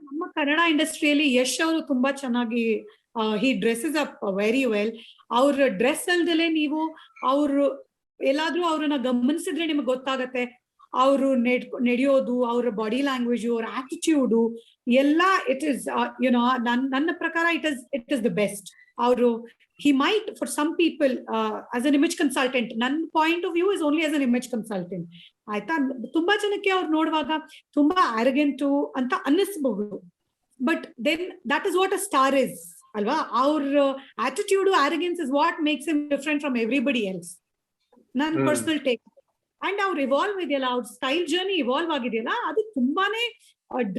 ನಮ್ಮ ಕನ್ನಡ ಇಂಡಸ್ಟ್ರಿಯಲ್ಲಿ ಯಶ್ ಅವರು ತುಂಬಾ ಚೆನ್ನಾಗಿ ಹಿ ಡ್ರೆಸ್ಸಸ್ ಅಪ್ ವೆರಿ ವೆಲ್. ಅವ್ರ ಡ್ರೆಸ್ ಅಲ್ದಲೆ ನೀವು ಅವ್ರು ಎಲ್ಲಾದ್ರೂ ಅವ್ರನ್ನ ಗಮನಿಸಿದ್ರೆ ನಿಮ್ಗೆ ಗೊತ್ತಾಗತ್ತೆ. ಅವರು ನಡೆಯೋದು, ಅವ್ರ ಬಾಡಿ ಲ್ಯಾಂಗ್ವೇಜ್, ಅವ್ರ ಆಟಿಟ್ಯೂಡು ಎಲ್ಲ ಇಟ್ ಇಸ್ ಯುನೋ ನನ್ನ ಪ್ರಕಾರ ಇಟ್ ಇಸ್ ದ ಬೆಸ್ಟ್. ಅವರು he might for some people as an image consultant, ನನ್ನ point of view is only as an image consultant ಆಯ್ತಾ. ತುಂಬಾ ಜನಕ್ಕೆ ಅವ್ರು ನೋಡುವಾಗ ತುಂಬಾ ಆರಗೆಂಟು ಅಂತ ಅನ್ನಿಸ್ಬಹುದು, but then that is what a star is ಅಲ್ವಾ. ಅವ್ರ attitude arrogance is what makes him different from everybody else, ನನ್ನ ಪರ್ಸನಲ್ ಟೇಕ್. ಅಂಡ್ ಅವ್ರು ಇವಾಲ್ವ್ ಇದೆಯಲ್ಲ, ಅವ್ರ ಸ್ಟೈಲ್ ಜರ್ನಿ ಇವಾಲ್ವ್ ಆಗಿದೆಯಲ್ಲ, ಅದು ತುಂಬಾನೇ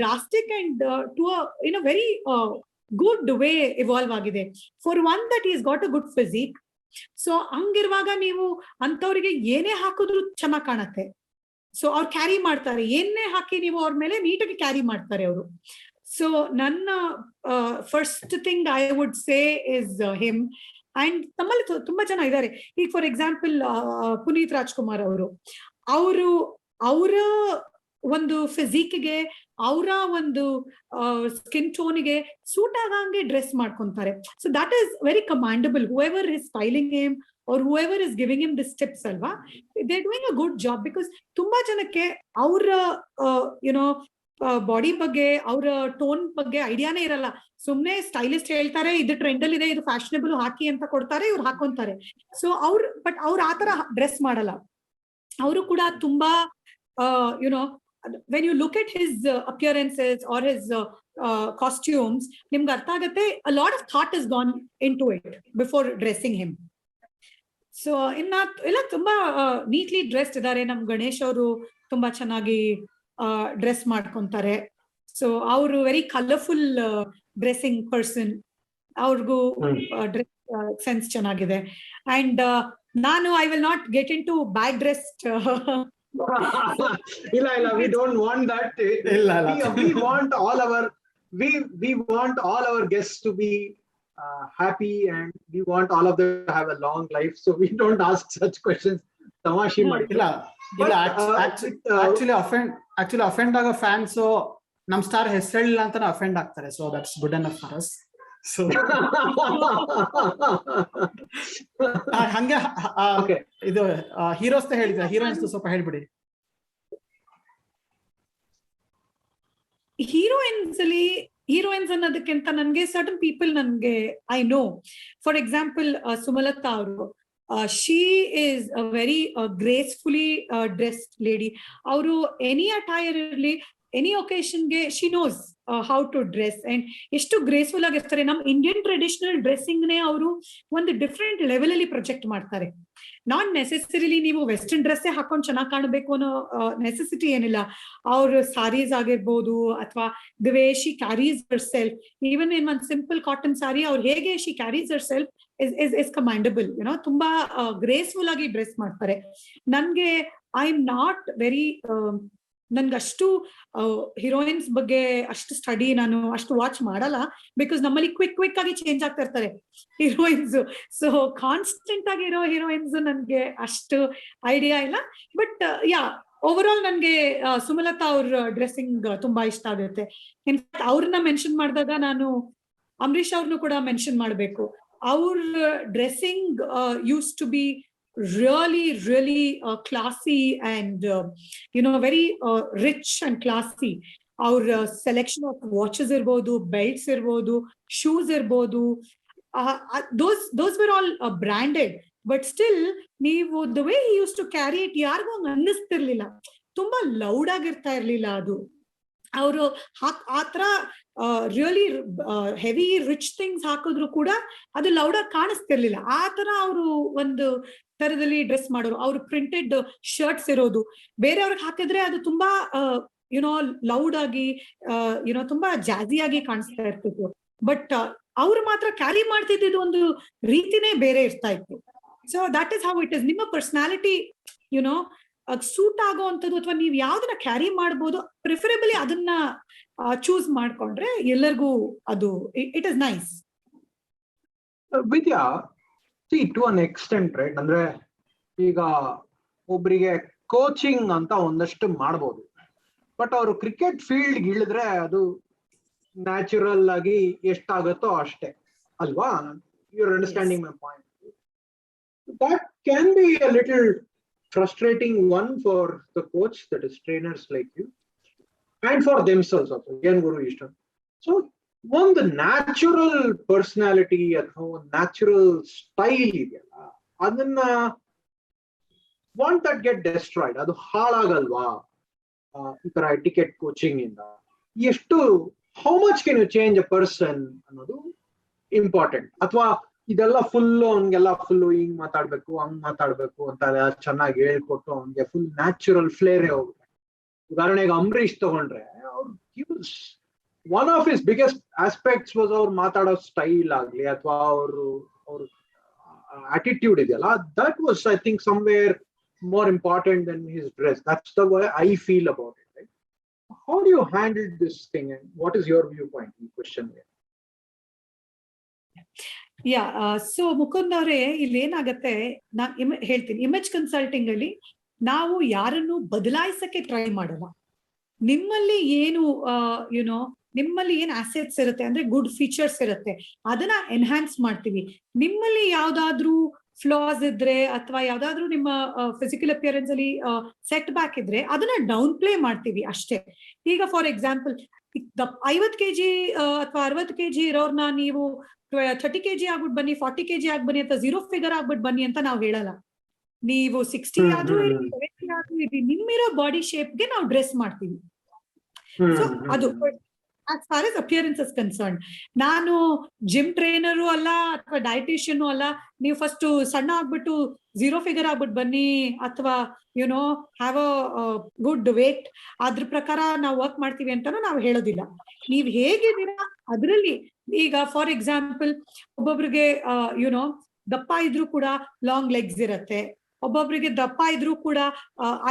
drastic and to in a very good way evolve ಆಗಿದೆ. For one that is got a good physique. So ಹಂಗಿರುವಾಗ ನೀವು ಅಂತವ್ರಿಗೆ ಏನೇ ಹಾಕಿದ್ರು ಚೆನ್ನಾಗ್ ಕಾಣತ್ತೆ. ಸೊ ಅವ್ರು ಕ್ಯಾರಿ ಮಾಡ್ತಾರೆ, ಏನೇ ಹಾಕಿ ನೀವು ಅವ್ರ ಮೇಲೆ ನೀಟಾಗಿ ಕ್ಯಾರಿ ಮಾಡ್ತಾರೆ ಅವರು. ಸೊ ನನ್ನ first thing I would say is him. And ನಮ್ಮಲ್ಲಿ ತುಂಬಾ ಜನ ಇದ್ದಾರೆ. ಈಗ ಫಾರ್ ಎಕ್ಸಾಂಪಲ್ ಪುನೀತ್ ರಾಜ್ಕುಮಾರ್ ಅವರು ಅವರ ಒಂದು ಫಿಸಿಕ್ಗೆ, ಅವರ ಒಂದು ಸ್ಕಿನ್ ಟೋನ್ಗೆ ಸೂಟ್ ಆಗಂಗೆ ಡ್ರೆಸ್ ಮಾಡ್ಕೊಂತಾರೆ. So that is very commendable. Whoever is styling him or whoever is giving him this tips alva, they're doing a good job. Because ತುಂಬಾ ಜನಕ್ಕೆ ಅವರ ಯುನೋ ಬಾಡಿ ಬಗ್ಗೆ, ಅವರ ಟೋನ್ ಬಗ್ಗೆ ಐಡಿಯಾನೇ ಇರಲ್ಲ. ಸುಮ್ನೆ ಸ್ಟೈಲಿಸ್ಟ್ ಹೇಳ್ತಾರೆ ಇದು ಟ್ರೆಂಡ್ ಅಲ್ಲಿ ಇದೆ, ಇದು ಫ್ಯಾಷನಬಲ್ ಹಾಕಿ ಅಂತ ಕೊಡ್ತಾರೆ, ಇವ್ರು ಹಾಕೊಂತಾರೆ. ಸೊ ಬಟ್ ಅವ್ರು ಆತರ ಡ್ರೆಸ್ ಮಾಡಲ್ಲ. ಅವರು ಕೂಡ ತುಂಬಾ YONO when you look at his appearances or his costumes, ನಿಮ್ಗೆ ಅರ್ಥ ಆಗತ್ತೆ a lot of thought has gone into it before dressing him. So ಎಲ್ಲ ತುಂಬಾ ನೀಟ್ಲಿ ಡ್ರೆಸ್ಡ್ ಇದ್ದಾರೆ. ನಮ್ ಗಣೇಶ್ ಅವರು ತುಂಬಾ ಚೆನ್ನಾಗಿ ಡ್ರೆಸ್ ಮಾಡ್ಕೊಂತಾರೆ. ಸೊ ಅವರು ವೆರಿ ಕಲರ್ಫುಲ್ ಡ್ರೆಸ್ಸಿಂಗ್ ಪರ್ಸನ್. ಅವ್ರಿಗೂ ಡ್ರೆಸ್ ಸೆನ್ಸ್ ಚೆನ್ನಾಗಿದೆ. ಅಂಡ್ ನಾನು I will not get into bad dressed. ಇಲ್ಲ we don't want that. we want all our guests to be happy, and we want all of them to have a long life, so we don't ask such questions. Tamashi madilla actually offend ಆಗ fans ನಮ್ star ಹೆಸರಿಲ್ಲ ಅಂತ offend ಆಗ್ತಾರೆ. So that's good enough for us. So ಹಂಗೆ ಇದು heroes ಹೇಳಿದ್ರೆ heroines ಸ್ವಲ್ಪ ಹೇಳ್ಬಿಡಿ. Heroines ಅನ್ನೋದಕ್ಕಿಂತ ನನ್ಗೆ ಸರ್ಟನ್ ಪೀಪಲ್ ನನ್ಗೆ I know. For example Sumalatha ಅವರು, she is a very gracefully dressed lady. ಅವರು ಎನಿ ಅಟೈರ್ ಇರಲಿ, ಎನಿ ಒಕೇಶನ್ಗೆ she knows how to dress and ಎಷ್ಟು ಗ್ರೇಸ್ಫುಲ್ ಆಗಿರ್ತಾರೆ. ನಮ್ ಇಂಡಿಯನ್ ಟ್ರೆಡಿಷನಲ್ ಡ್ರೆಸ್ಸಿಂಗ್ ನೇ ಅವರು ಒಂದು ಡಿಫ್ರೆಂಟ್ ಲೆವೆಲ್ ಅಲ್ಲಿ ಪ್ರೊಜೆಕ್ಟ್ ಮಾಡ್ತಾರೆ. ನಾಟ್ ನೆಸೆಸರಿಲಿ ನೀವು ವೆಸ್ಟರ್ನ್ ಡ್ರೆಸ್ ಹಾಕೊಂಡು ಚೆನ್ನಾಗಿ ಕಾಣಬೇಕು ಅನ್ನೋ ನೆಸೆಸಿಟಿ ಏನಿಲ್ಲ. ಅವ್ರ ಸಾರೀಸ್ ಆಗಿರ್ಬೋದು, ಅಥವಾ the way she carries herself, even in one simple cotton sari ಅವ್ರು ಹೇಗೆ she carries herself is commendable. You know ತುಂಬಾ ಗ್ರೇಸ್ಫುಲ್ ಆಗಿ ಡ್ರೆಸ್ ಮಾಡ್ತಾರೆ. ನನ್ಗೆ ಐ ಆಮ್ ನಾಟ್ ವೆರಿ ನನ್ಗಷ್ಟು ಹೀರೋಯಿನ್ಸ್ ಬಗ್ಗೆ ಅಷ್ಟು ಸ್ಟಡಿ ನಾನು ಅಷ್ಟು ವಾಚ್ ಮಾಡಲ್ಲ. ಬಿಕಾಸ್ ನಮ್ಮಲ್ಲಿ ಕ್ವಿಕ್ ಆಗಿ ಚೇಂಜ್ ಆಗ್ತಾ ಇರ್ತಾರೆ ಹೀರೋಯಿನ್ಸ್. ಸೊ ಕಾನ್ಸ್ಟೆಂಟ್ ಆಗಿರೋ ಹೀರೋಯಿನ್ಸ್ ನನ್ಗೆ ಅಷ್ಟು ಐಡಿಯಾ ಇಲ್ಲ. ಬಟ್ ಯಾ, ಓವರ್ ಆಲ್ ನನ್ಗೆ ಸುಮಲತಾ ಅವ್ರ ಡ್ರೆಸ್ಸಿಂಗ್ ತುಂಬಾ ಇಷ್ಟ ಆಗುತ್ತೆ. ಇನ್ಫ್ಯಾಕ್ಟ್ ಅವ್ರನ್ನ ಮೆನ್ಷನ್ ಮಾಡಿದಾಗ ನಾನು ಅಂಬರೀಷ್ ಅವ್ರನ್ನು ಕೂಡ ಮೆನ್ಷನ್ ಮಾಡ್ಬೇಕು. ಅವ್ರ dressing use to be really classy and very rich and classy. Our selection of watches irbodu, belts irbodu, shoes irbodu, those were all branded, but still the way he used to carry it yargo annistirlilla, tumba loud agirta irlilla adu. ಅವರು ಆತರ really heavy rich things ಹಾಕಿದ್ರು ಕೂಡ ಅದು ಲೌಡಾಗಿ ಕಾಣಿಸ್ತಿರ್ಲಿಲ್ಲ. ಆ ತರ ಅವರು ಒಂದು ತರದಲ್ಲಿ ಡ್ರೆಸ್ ಮಾಡೋರು. ಅವ್ರು ಪ್ರಿಂಟೆಡ್ ಶರ್ಟ್ಸ್ ಇರೋದು, ಬೇರೆಯವ್ರಿಗೆ ಹಾಕಿದ್ರೆ ಅದು ತುಂಬಾ ಲೌಡ್ ಆಗಿ ತುಂಬಾ ಜಾಜಿ ಆಗಿ ಕಾಣಿಸ್ತಾ ಇರ್ತಿತ್ತು. ಬಟ್ ಅವ್ರು ಮಾತ್ರ ಕ್ಯಾರಿ ಮಾಡ್ತಿದ್ದು ಒಂದು ರೀತಿನೇ ಬೇರೆ ಇರ್ತಾ ಇತ್ತು. So that is how it is. ನಿಮ್ಮ ಪರ್ಸನಾಲಿಟಿ ಸೂಟ್ ಆಗೋವಂಥದ್ದು, ಅಥವಾ ನೀವು ಯಾವ್ದನ್ನ ಕ್ಯಾರಿ ಮಾಡ್ಬೋದು, ಪ್ರಿಫರೇಬಲಿ ಅದನ್ನ ಚೂಸ್ ಮಾಡ್ಕೊಂಡ್ರೆ ಎಲ್ಲರಿಗೂ ಅದು it is nice. Vidya, to an extent right, ಅಂದ್ರೆ ಈಗ ಒಬ್ರಿಗೆ ಕೋಚಿಂಗ್ ಅಂತ ಒಂದಷ್ಟು ಮಾಡ್ಬೋದು, ಬಟ್ ಅವರು ಕ್ರಿಕೆಟ್ ಫೀಲ್ಡ್ ಇಳಿದ್ರೆ ಅದು ನ್ಯಾಚುರಲ್ ಆಗಿ ಎಷ್ಟಾಗತ್ತೋ ಅಷ್ಟೇ ಅಲ್ವಾ? You are understanding my point. That can be a little frustrating one for the coach, that is trainers like you, and for themselves also. Again, Guru Ishta. So, one the natural personality or natural style ಇದೆಯಲ್ಲ, ಅದನ್ನ want that get destroyed, ಅದು ಹಾಳಾಗಲ್ವಾ ಈ ತರ ticket coaching ಇಂದ? ಎಷ್ಟು, how much can you change a person ಅನ್ನೋದು important. ಅಥವಾ ಇದೆಲ್ಲ ಫುಲ್ ಅವ್ನಿಗೆಲ್ಲ ಫುಲ್ ಹಿಂಗ್ ಮಾತಾಡ್ಬೇಕು ಹಂಗ್ ಮಾತಾಡ್ಬೇಕು ಅಂತ ಚೆನ್ನಾಗಿ ಹೇಳ್ಕೊಟ್ಟು ಅವ್ನಿಗೆ ಫುಲ್ ನ್ಯಾಚುರಲ್ ಫ್ಲೇರೇ ಹೋಗುತ್ತೆ. ಉದಾಹರಣೆಗೆ ಅಂಬರೀಷ್ ತಗೊಂಡ್ರೆ, one of his biggest aspects was ಅವ್ರು ಮಾತಾಡೋ ಸ್ಟೈಲ್ ಆಗ್ಲಿ ಅಥವಾ ಅವ್ರ attitude ಇದೆಯಲ್ಲ, that was I think somewhere more important than his dress. That's the way I feel about it, right? How do you handle this thing and what is your viewpoint in question here? Yeah, so Mukund ಅವರೇ, ಇಲ್ಲಿ ಏನಾಗತ್ತೆ, ನಾನು ಹೇಳ್ತೀನಿ, image consulting ಅಲ್ಲಿ ನಾವು ಯಾರನ್ನು ಬದಲಾಯಿಸಕ್ಕೆ try ಮಾಡಲ್ಲ. ನಿಮ್ಮಲ್ಲಿ ಏನು ಯುನೋ ನಿಮ್ಮಲ್ಲಿ ಏನ್ ಅಸೆಟ್ಸ್ ಇರುತ್ತೆ ಅಂದ್ರೆ ಗುಡ್ ಫೀಚರ್ಸ್ ಇರುತ್ತೆ, ಅದನ್ನ ಎನ್ಹಾನ್ಸ್ ಮಾಡ್ತೀವಿ. ನಿಮ್ಮಲ್ಲಿ ಯಾವ್ದಾದ್ರೂ ಫ್ಲಾಸ್ ಇದ್ರೆ ಅಥವಾ ಯಾವ್ದಾದ್ರು ನಿಮ್ಮ ಫಿಸಿಕಲ್ ಅಪಿಯರೆನ್ಸ್ ಅಲ್ಲಿ ಸೆಟ್ ಬ್ಯಾಕ್ ಇದ್ರೆ ಅದನ್ನ ಡೌನ್ ಪ್ಲೇ ಮಾಡ್ತೀವಿ ಅಷ್ಟೇ. ಈಗ ಫಾರ್ ಎಕ್ಸಾಂಪಲ್ 50 kg ಅಥವಾ 60 kg ಇರೋರ್ನ ನೀವು 30 kg ಆಗ್ಬಿಟ್ಟು ಬನ್ನಿ, 40 kg ಆಗಿ ಬನ್ನಿ ಅಥವಾ 0 ಫಿಗರ್ ಆಗ್ಬಿಟ್ಟು ಬನ್ನಿ ಅಂತ ನಾವು ಹೇಳಲ್ಲ. ನೀವು 60 ಆದ್ರೂ 70 ಆದ್ರೂ ಇರಿ, ನಿಮ್ಮಿರೋ ಬಾಡಿ ಶೇಪ್ಗೆ ನಾವು ಡ್ರೆಸ್ ಮಾಡ್ತೀವಿ. ಸೊ ಅದು as far as appearance is concerned. ನಾನು ಜಿಮ್ ಟ್ರೈನರು ಅಲ್ಲ ಅಥವಾ ಡಯಟಿಷಿಯನ್ ಅಲ್ಲ, ನೀವು ಫಸ್ಟ್ ಸಣ್ಣ ಆಗ್ಬಿಟ್ಟು 0 ಫಿಗರ್ ಆಗ್ಬಿಟ್ಟು ಬನ್ನಿ ಅಥವಾ you know have a good weight, ಅದ್ರ ಪ್ರಕಾರ ನಾವು ವರ್ಕ್ ಮಾಡ್ತೀವಿ ಅಂತಾನು ನಾವು ಹೇಳೋದಿಲ್ಲ. ನೀವ್ ಹೇಗಿದ್ದೀರಾ ಅದ್ರಲ್ಲಿ. ಈಗ ಫಾರ್ ಎಕ್ಸಾಂಪಲ್, ಒಬ್ಬೊಬ್ರಿಗೆ ಯುನೋ ದಪ್ಪ ಇದ್ರೂ ಕೂಡ ಲಾಂಗ್ ಲೆಗ್ಸ್ ಇರತ್ತೆ, ಒಬ್ಬೊಬ್ರಿಗೆ ದಪ್ಪ ಇದ್ರೂ ಕೂಡ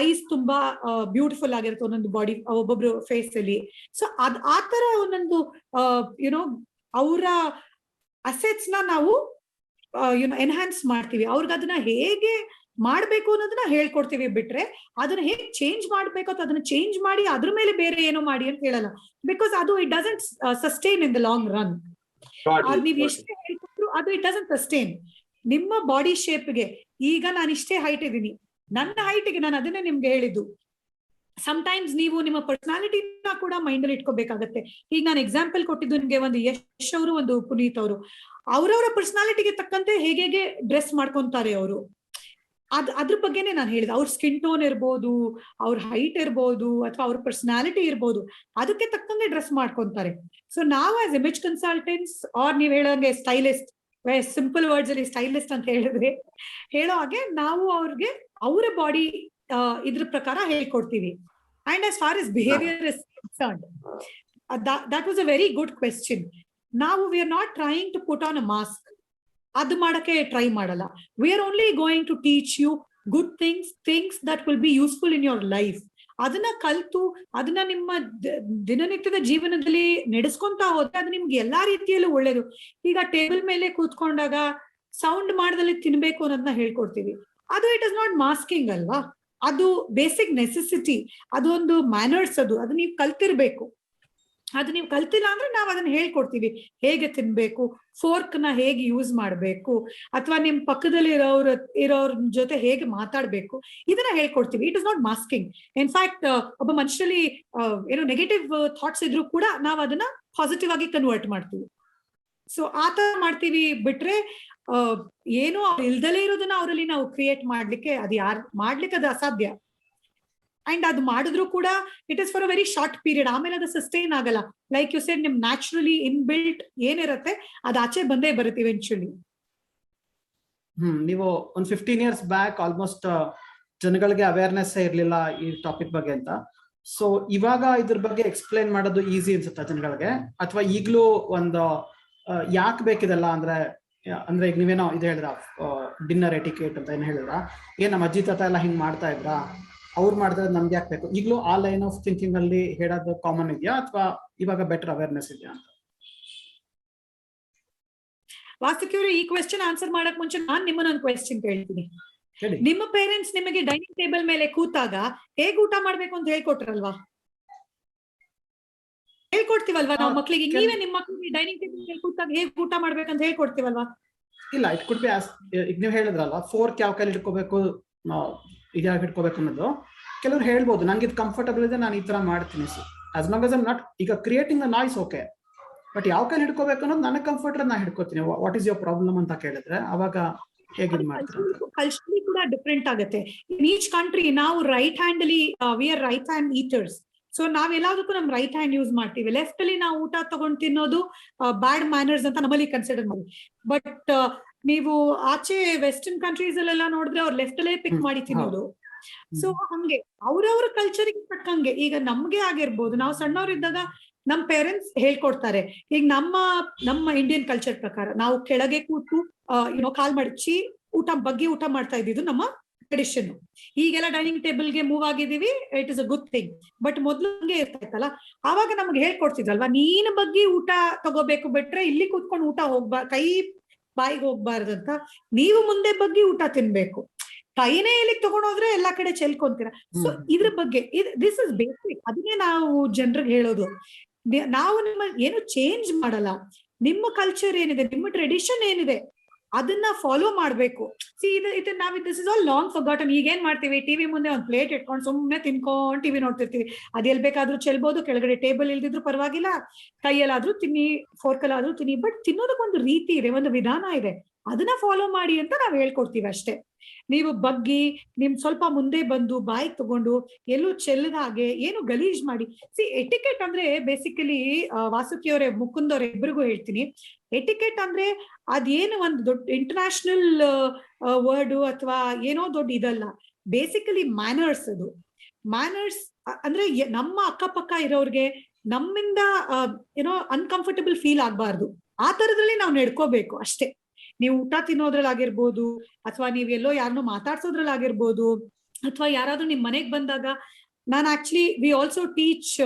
ಐಸ್ ತುಂಬಾ ಬ್ಯೂಟಿಫುಲ್ ಆಗಿರುತ್ತೆ ಒಂದೊಂದು ಬಾಡಿ, ಒಬ್ಬೊಬ್ರು ಫೇಸ್ ಅಲ್ಲಿ. ಸೊ ಆ ತರ ಒಂದೊಂದು ಯುನೋ ಅವರ ಅಸೆಟ್ಸ್ ನಾವು ಯುನೋ ಎನ್ಹಾನ್ಸ್ ಮಾಡ್ತೀವಿ. ಅವ್ರಿಗೆ ಅದನ್ನ ಹೇಗೆ ಮಾಡ್ಬೇಕು ಅನ್ನೋದನ್ನ ಹೇಳ್ಕೊಡ್ತೀವಿ ಬಿಟ್ರೆ ಅದನ್ನ ಹೇಗೆ ಚೇಂಜ್ ಮಾಡ್ಬೇಕು ಅಥವಾ ಅದನ್ನ ಚೇಂಜ್ ಮಾಡಿ ಅದ್ರ ಮೇಲೆ ಬೇರೆ ಏನೋ ಮಾಡಿ ಅಂತ ಹೇಳಲ್ಲ. ಬಿಕಾಸ್ ಅದು it doesn't sustain in the long run. ನೀವ್ ಎಷ್ಟೇ ಹೇಳ್ಕೊಟ್ರು ಅದು ಇಟ್ ಡಸಂಟ್ ಸಸ್ಟೈನ್. ನಿಮ್ಮ ಬಾಡಿ ಶೇಪ್ಗೆ, ಈಗ ನಾನು ಇಷ್ಟೇ ಹೈಟ್ ಇದ್ದೀನಿ, ನನ್ನ ಹೈಟ್ಗೆ ನಾನು ಅದನ್ನೇ ನಿಮ್ಗೆ ಹೇಳಿದ್ದು. ಸಮಟೈಮ್ಸ್ ನೀವು ನಿಮ್ಮ ಪರ್ಸನಾಲಿಟಿನ ಕೂಡ ಮೈಂಡ್ ಅಲ್ಲಿ ಇಟ್ಕೋಬೇಕಾಗತ್ತೆ. ಈಗ ನಾನು ಎಕ್ಸಾಂಪಲ್ ಕೊಟ್ಟಿದ್ದು ನಿಮ್ಗೆ, ಒಂದು ಯಶ್ ಅವರು ಒಂದು ಪುನೀತ್ ಅವರು, ಅವ್ರವ್ರ ಪರ್ಸನಾಲಿಟಿಗೆ ತಕ್ಕಂತೆ ಹೇಗೆ ಡ್ರೆಸ್ ಮಾಡ್ಕೊಂತಾರೆ ಅವರು. ಅದ್ರ ಬಗ್ಗೆನೆ ನಾನು ಹೇಳಿದೆ. ಅವ್ರ ಸ್ಕಿನ್ ಟೋನ್ ಇರ್ಬೋದು, ಅವ್ರ ಹೈಟ್ ಇರ್ಬೋದು ಅಥವಾ ಅವ್ರ ಪರ್ಸನಾಲಿಟಿ ಇರ್ಬೋದು, ಅದಕ್ಕೆ ತಕ್ಕಂಗೆ ಡ್ರೆಸ್ ಮಾಡ್ಕೊಂತಾರೆ. ಸೊ ನಾವು ಆಸ್ ಇಮೇಜ್ ಕನ್ಸಲ್ಟೆಂಟ್ಸ್ ಆರ್ ನೀವ್ ಹೇಳೋಂಗೆ ಸ್ಟೈಲಿಸ್ಟ್, ಸಿಂಪಲ್ ವರ್ಡ್ಸ್ ಅಲ್ಲಿ ಸ್ಟೈಲಿಸ್ಟ್ ಅಂತ ಹೇಳಿದ್ರೆ ಹೇಳೋ ಹಾಗೆ, ನಾವು ಅವ್ರಿಗೆ ಅವರ ಬಾಡಿ ಇದ್ರ ಪ್ರಕಾರ ಹೇಳ್ಕೊಡ್ತೀವಿ. And as far as behaviour is concerned, that was a very good question. ನಾವು we are not trying to put on a mask, ಅದು ಮಾಡಕ್ಕೆ ಟ್ರೈ ಮಾಡಲ್ಲ. We are only going to teach you good things that will be useful in your life. ಅದನ್ನ ಕಲ್ತು ಅದನ್ನ ನಿಮ್ಮ ದಿನನಿತ್ಯದ ಜೀವನದಲ್ಲಿ ನಡೆಸ್ಕೊಂತ ಹೋದ್ರೆ ಅದು ನಿಮ್ಗೆ ಎಲ್ಲಾ ರೀತಿಯಲ್ಲೂ ಒಳ್ಳೇದು. ಈಗ ಟೇಬಲ್ ಮೇಲೆ ಕೂತ್ಕೊಂಡಾಗ ಸೌಂಡ್ ಮಾಡದಲ್ಲಿ ತಿನ್ಬೇಕು ಅನ್ನೋದನ್ನ ಹೇಳ್ಕೊಡ್ತೀವಿ. ಅದು ಇಟ್ ಇಸ್ ನಾಟ್ ಮಾಸ್ಕಿಂಗ್ ಅಲ್ವಾ, ಅದು ಬೇಸಿಕ್ ನೆಸೆಸಿಟಿ, ಅದು ಒಂದು ಮ್ಯಾನರ್ಸ್, ಅದು ನೀವು ಕಲ್ತಿರ್ಬೇಕು. ಅದು ನೀವು ಕಲ್ತಿಲ್ಲ ಅಂದ್ರೆ ನಾವು ಅದನ್ನ ಹೇಳ್ಕೊಡ್ತೀವಿ, ಹೇಗೆ ತಿನ್ಬೇಕು, ಫೋರ್ಕ್ ನ ಹೇಗೆ ಯೂಸ್ ಮಾಡ್ಬೇಕು, ಅಥವಾ ನಿಮ್ ಪಕ್ಕದಲ್ಲಿ ಇರೋರ್ ಜೊತೆ ಹೇಗೆ ಮಾತಾಡ್ಬೇಕು, ಇದನ್ನ ಹೇಳ್ಕೊಡ್ತೀವಿ. It is not masking. In fact ಒಬ್ಬ ಮನುಷ್ಯರಲ್ಲಿ ಏನೋ ನೆಗೆಟಿವ್ ಥಾಟ್ಸ್ ಇದ್ರು ಕೂಡ ನಾವು ಅದನ್ನ ಪಾಸಿಟಿವ್ ಆಗಿ ಕನ್ವರ್ಟ್ ಮಾಡ್ತೀವಿ. ಸೊ ಆತರ ಮಾಡ್ತೀವಿ ಬಿಟ್ರೆ ಏನೋ ಅವ್ರು ಇಲ್ದಲೇ ಇರೋದನ್ನ ಅವರಲ್ಲಿ ನಾವು ಕ್ರಿಯೇಟ್ ಮಾಡ್ಲಿಕ್ಕೆ ಅದು ಅಸಾಧ್ಯ. ಅಂಡ್ ಅದು ಮಾಡಿದ್ರು ಕೂಡ it is for a very short period, ಆಮೇಲೆ ಅದು ಸಸ್ಟೈನ್ ಆಗಲ್ಲ. ಲೈಕ್ ಯು ಸೆಡ್, ನಿಮ್ ನ್ಯಾಚುರಲಿ ಇನ್ಬಿಲ್ಟ್ ಏನಿರುತ್ತೆ ಅದು ಆಚೆ ಬಂದೇ ಬರುತ್ತೆ ಇವೆಂಚುಲಿ. ನೀವು ಒಂದು 15 years ಬ್ಯಾಕ್ ಆಲ್ಮೋಸ್ಟ್ ಜನಗಳಿಗೆ ಅವೇರ್ನೆಸ್ ಇರ್ಲಿಲ್ಲ ಈ ಟಾಪಿಕ್ ಬಗ್ಗೆ ಅಂತ. ಸೊ ಇವಾಗ ಇದ್ರ ಬಗ್ಗೆ ಎಕ್ಸ್ಪ್ಲೈನ್ ಮಾಡೋದು ಈಸಿ ಅನ್ಸುತ್ತಾ ಜನಗಳಿಗೆ, ಅಥವಾ ಈಗಲೂ ಒಂದು ಯಾಕೆ ಬೇಕಿದೆಲ್ಲ ಅಂದ್ರೆ ಈಗ ನೀವೇನೋ ಇದು ಹೇಳಿದ್ರ ಡಿನ್ನರ್ ಎಟಿಕೇಟ್ ಅಂತ ಏನ್ ಹೇಳಿದ್ರ, ಏನ್ ನಮ್ಮ ಅಜ್ಜಿ ತಾತ ಎಲ್ಲ ಹಿಂಗ್ ಮಾಡ್ತಾ ಇದ್ರ, ಅವ್ರು ಮಾಡಿದ್ರೆ ನಮ್ಗೆ ಯಾಕೆ ಬೇಕು, ಈಗಲೂ ಆ ಲೈನ್ ಆಫ್ ಥಿಂಕಿಂಗ್ ಅಲ್ಲಿ ಹೇಳೋದು ಕಾಮನ್ ಇದೆಯಾ ಅಥವಾ ಇವಾಗ ಬೆಟರ್ ಅವೇರ್ನೆಸ್ ಇದೆಯಾ ಅಂತ? ವಾಸ್ತುಕಿಯವರು ಈ ಕ್ವೆಶ್ಚನ್ ಆನ್ಸರ್ ಮಾಡಕ್ ಮುಂಚೆ ನಾನ್ ನಿಮ್ಮನ್ನೊಂದು ಕ್ವೆಶ್ಚನ್ ಕೇಳ್ತೀನಿ. ನಿಮ್ಮ ಪೇರೆಂಟ್ಸ್ ನಿಮಗೆ ಡೈನಿಂಗ್ ಟೇಬಲ್ ಮೇಲೆ ಕೂತಾಗ ಹೇಗ್ ಊಟ ಮಾಡ್ಬೇಕು ಅಂತ ಹೇಳ್ಕೊಟ್ರಲ್ವಾ? ಹೇಳ್ಕೊಡ್ತೀವಲ್ವಾ ನಾವು ಮಕ್ಳಿಗೆ, ಕೆಲ್- ನೀವೇ ನಿಮ್ಮ ಮಕ್ಳಿಗೆ ಡೈನಿಂಗ್ ಟೇಬಲ್ ಕೂತಾಗ ಹೇಗ್ ಊಟ ಮಾಡ್ಬೇಕಂತ ಹೇಳ್ಕೊಡ್ತೀವಲ್ವಾ? ಇಲ್ಲ, ಇಟ್ ಕುಡ್ ಬಿ ಈಗ ನೀವು ಹೇಳಿದ್ರಲ್ಲ ಫೋರ್ಕ್ ಯಾವ ಕೈಲಿ ಇಟ್ಕೋಬೇಕು, ಇದ್ಯಾವ ಇಟ್ಕೋಬೇಕು ಅನ್ನೋದು ಕೆಲವ್ರು ಹೇಳ್ಬೋದು, ನಂಗೆ ಇದು ಕಂಫರ್ಟಬಲ್ ಇದೆ, ನಾನು ಈ ತರ ಮಾಡ್ತೀನಿ. As long as I'm not ಈಗ creating the noise okay, but ಯಾವ ಕೈಲಿ ಹಿಡ್ಕೋಬೇಕು ಅನ್ನೋದು ನನಗೆ ಕಂಫರ್ಟ್ ನಾ ಹಿಡ್ಕೋತೀನಿ. ವಾಟ್ ಈಸ್ ಯೋರ್ ಪ್ರಾಬ್ಲಮ್ ಅಂತ ಕೇಳಿದ್ರೆ ಅವಾಗ ಹೇಗೆ ಇದು ಮಾಡ್ತೀರಾ? ಕಲ್ಚರಲಿ ಕೂಡ ಡಿಫ್ರೆಂಟ್ ಆಗುತ್ತೆ. ಇನ್ ಈಚ್ ಕಂಟ್ರಿ ನಾವು ರೈಟ್ ಹ್ಯಾಂಡ್ ಅಲ್ಲಿ we are right hand eaters. So ನಾವ್ ಎಲ್ಲದಕ್ಕೂ ನಮ್ ರೈಟ್ ಹ್ಯಾಂಡ್ ಯೂಸ್ ಮಾಡ್ತೀವಿ. ಲೆಫ್ಟ್ ಅಲ್ಲಿ ನಾವು ಊಟ ತಗೊಂಡ್ ತಿನ್ನೋದು ಬ್ಯಾಡ್ ಮ್ಯಾನರ್ಸ್ ಅಂತ ನಮ್ಮಲ್ಲಿ ಕನ್ಸಿಡರ್ ಮಾಡಿ. ಬಟ್ ನೀವು ಆಚೆ ವೆಸ್ಟರ್ನ್ ಕಂಟ್ರೀಸ್ ಅಲ್ಲೆಲ್ಲ ನೋಡಿದ್ರೆ ಅವ್ರು ಲೆಫ್ಟ್ ಅಲ್ಲೇ ಪಿಕ್ ಮಾಡಿ ತಿನ್ನೋದು. ಸೊ ಹಂಗೆ ಅವ್ರವ್ರ ಕಲ್ಚರಿಗೆ ತಕ್ಕಂಗೆ. ಈಗ ನಮ್ಗೆ ಆಗಿರ್ಬೋದು, ನಾವು ಸಣ್ಣವರಿದ್ದಾಗ ನಮ್ ಪೇರೆಂಟ್ಸ್ ಹೇಳ್ಕೊಡ್ತಾರೆ. ಈಗ ನಮ್ಮ ಇಂಡಿಯನ್ ಕಲ್ಚರ್ ಪ್ರಕಾರ ನಾವು ಕೆಳಗೆ ಕೂತು ಕಾಲ್ ಮಡಚಿ ಊಟ ಮಾಡ್ತಾ ಇದ್ದಿದ್ದು ನಮ್ಮ ಟ್ರೆಡಿಷನ್. ಈಗೆಲ್ಲ ಡೈನಿಂಗ್ ಟೇಬಲ್ಗೆ ಮೂವ್ ಆಗಿದೀವಿ, it is a good thing. But ಮೊದ್ಲು ಹಂಗೆ ಇರ್ತಾ ಇತ್ತಲ್ಲ, ಆವಾಗ ನಮ್ಗೆ ಹೇಳ್ಕೊಡ್ತಿದ್ರಲ್ವಾ, ನೀನ್ ಬಗ್ಗಿ ಊಟ ತಗೋಬೇಕು, ಬಿಟ್ರೆ ಇಲ್ಲಿ ಕೂತ್ಕೊಂಡು ಊಟ ಕೈ ಬಾಯಿಗೆ ಹೋಗ್ಬಾರ್ದಂತ. ನೀವು ಮುಂದೆ ಬಗ್ಗಿ ಊಟ ತಿನ್ಬೇಕು, ಕೈನೇ ಇಲ್ಲಿಗೆ ತಗೊಂಡೋದ್ರೆ ಎಲ್ಲಾ ಕಡೆ ಚೆಲ್ಕೊಂತೀರ. ಸೊ ಇದ್ರ ಬಗ್ಗೆ ದಿಸ್ ಇಸ್ ಬೇಸಿಕ್. ಅದನ್ನೇ ನಾವು ಜನರಿಗೆ ಹೇಳೋದು. ನಾವು ನಿಮ್ಮ ಏನು ಚೇಂಜ್ ಮಾಡಲ್ಲ. ನಿಮ್ಮ ಕಲ್ಚರ್ ಏನಿದೆ, ನಿಮ್ಮ ಟ್ರೆಡಿಷನ್ ಏನಿದೆ, ಅದನ್ನ ಫಾಲೋ ಮಾಡ್ಬೇಕು. This is all long forgotten. ಈಗ ಏನ್ ಮಾಡ್ತೀವಿ, ಟಿವಿ ಮುಂದೆ ಒಂದ್ ಪ್ಲೇಟ್ ಇಟ್ಕೊಂಡು ಸುಮ್ಮನೆ ತಿನ್ಕೊಂಡ್ ಟಿವಿ ನೋಡ್ತಿರ್ತೀವಿ. ಅದ್ ಎಲ್ ಬೇಕಾದ್ರೂ ಚೆಲ್ಬಹುದು, ಕೆಳಗಡೆ ಟೇಬಲ್ ಇಲ್ದಿದ್ರು ಪರವಾಗಿಲ್ಲ, ಕೈಯಲ್ಲಾದ್ರೂ ತಿನ್ನಿ, ಫೋರ್ಕಲ್ಲಾದ್ರೂ ತಿನ್ನಿ. ಬಟ್ ತಿನ್ನೋದಕ್ಕೊಂದು ರೀತಿ ಇದೆ, ಒಂದು ವಿಧಾನ ಇದೆ, ಅದನ್ನ ಫಾಲೋ ಮಾಡಿ ಅಂತ ನಾವ್ ಹೇಳ್ಕೊಡ್ತೀವಿ ಅಷ್ಟೇ. ನೀವು ಬಗ್ಗಿ ಸ್ವಲ್ಪ ಮುಂದೆ ಬಂದು ಬಾಯಿ ತಗೊಂಡು ಎಲ್ಲೂ ಚೆಲ್ಲದ ಹಾಗೆ ಏನು ಗಲೀಜ್ ಮಾಡಿ. ಎಟಿಕೆಟ್ ಅಂದ್ರೆ ಬೇಸಿಕಲಿ ವಾಸುಕಿಯವರೇ, ಮುಕುಂದವ್ರೆ, ಇಬ್ಬರಿಗೂ ಹೇಳ್ತೀನಿ, ಎಟಿಕೆಟ್ ಅಂದ್ರೆ ಅದೇನು ಒಂದು ದೊಡ್ಡ ಇಂಟರ್ನ್ಯಾಷನಲ್ ವರ್ಡ್ ಅಥವಾ ಏನೋ ದೊಡ್ಡ ಇದಲ್ಲ. Basically manners. ಅದು ಮ್ಯಾನರ್ಸ್ ಅಂದ್ರೆ ನಮ್ಮ ಅಕ್ಕಪಕ್ಕ ಇರೋರ್ಗೆ ನಮ್ಮಿಂದ ಅನ್ಕಂಫರ್ಟಬಲ್ ಫೀಲ್ ಆಗ್ಬಾರ್ದು. ಆ ತರದ್ರಲ್ಲಿ ನಾವು ನಡ್ಕೋಬೇಕು ಅಷ್ಟೇ. ನೀವು ಊಟ ತಿನ್ನೋದ್ರಲ್ಲಾಗಿರ್ಬೋದು, ಅಥವಾ ನೀವೆಲ್ಲೋ ಯಾರನ್ನೋ ಮಾತಾಡ್ಸೋದ್ರಲ್ಲಾಗಿರ್ಬೋದು, ಅಥವಾ ಯಾರಾದ್ರೂ ನಿಮ್ ಮನೆಗ್ ಬಂದಾಗ, ನಾನು actually we also teach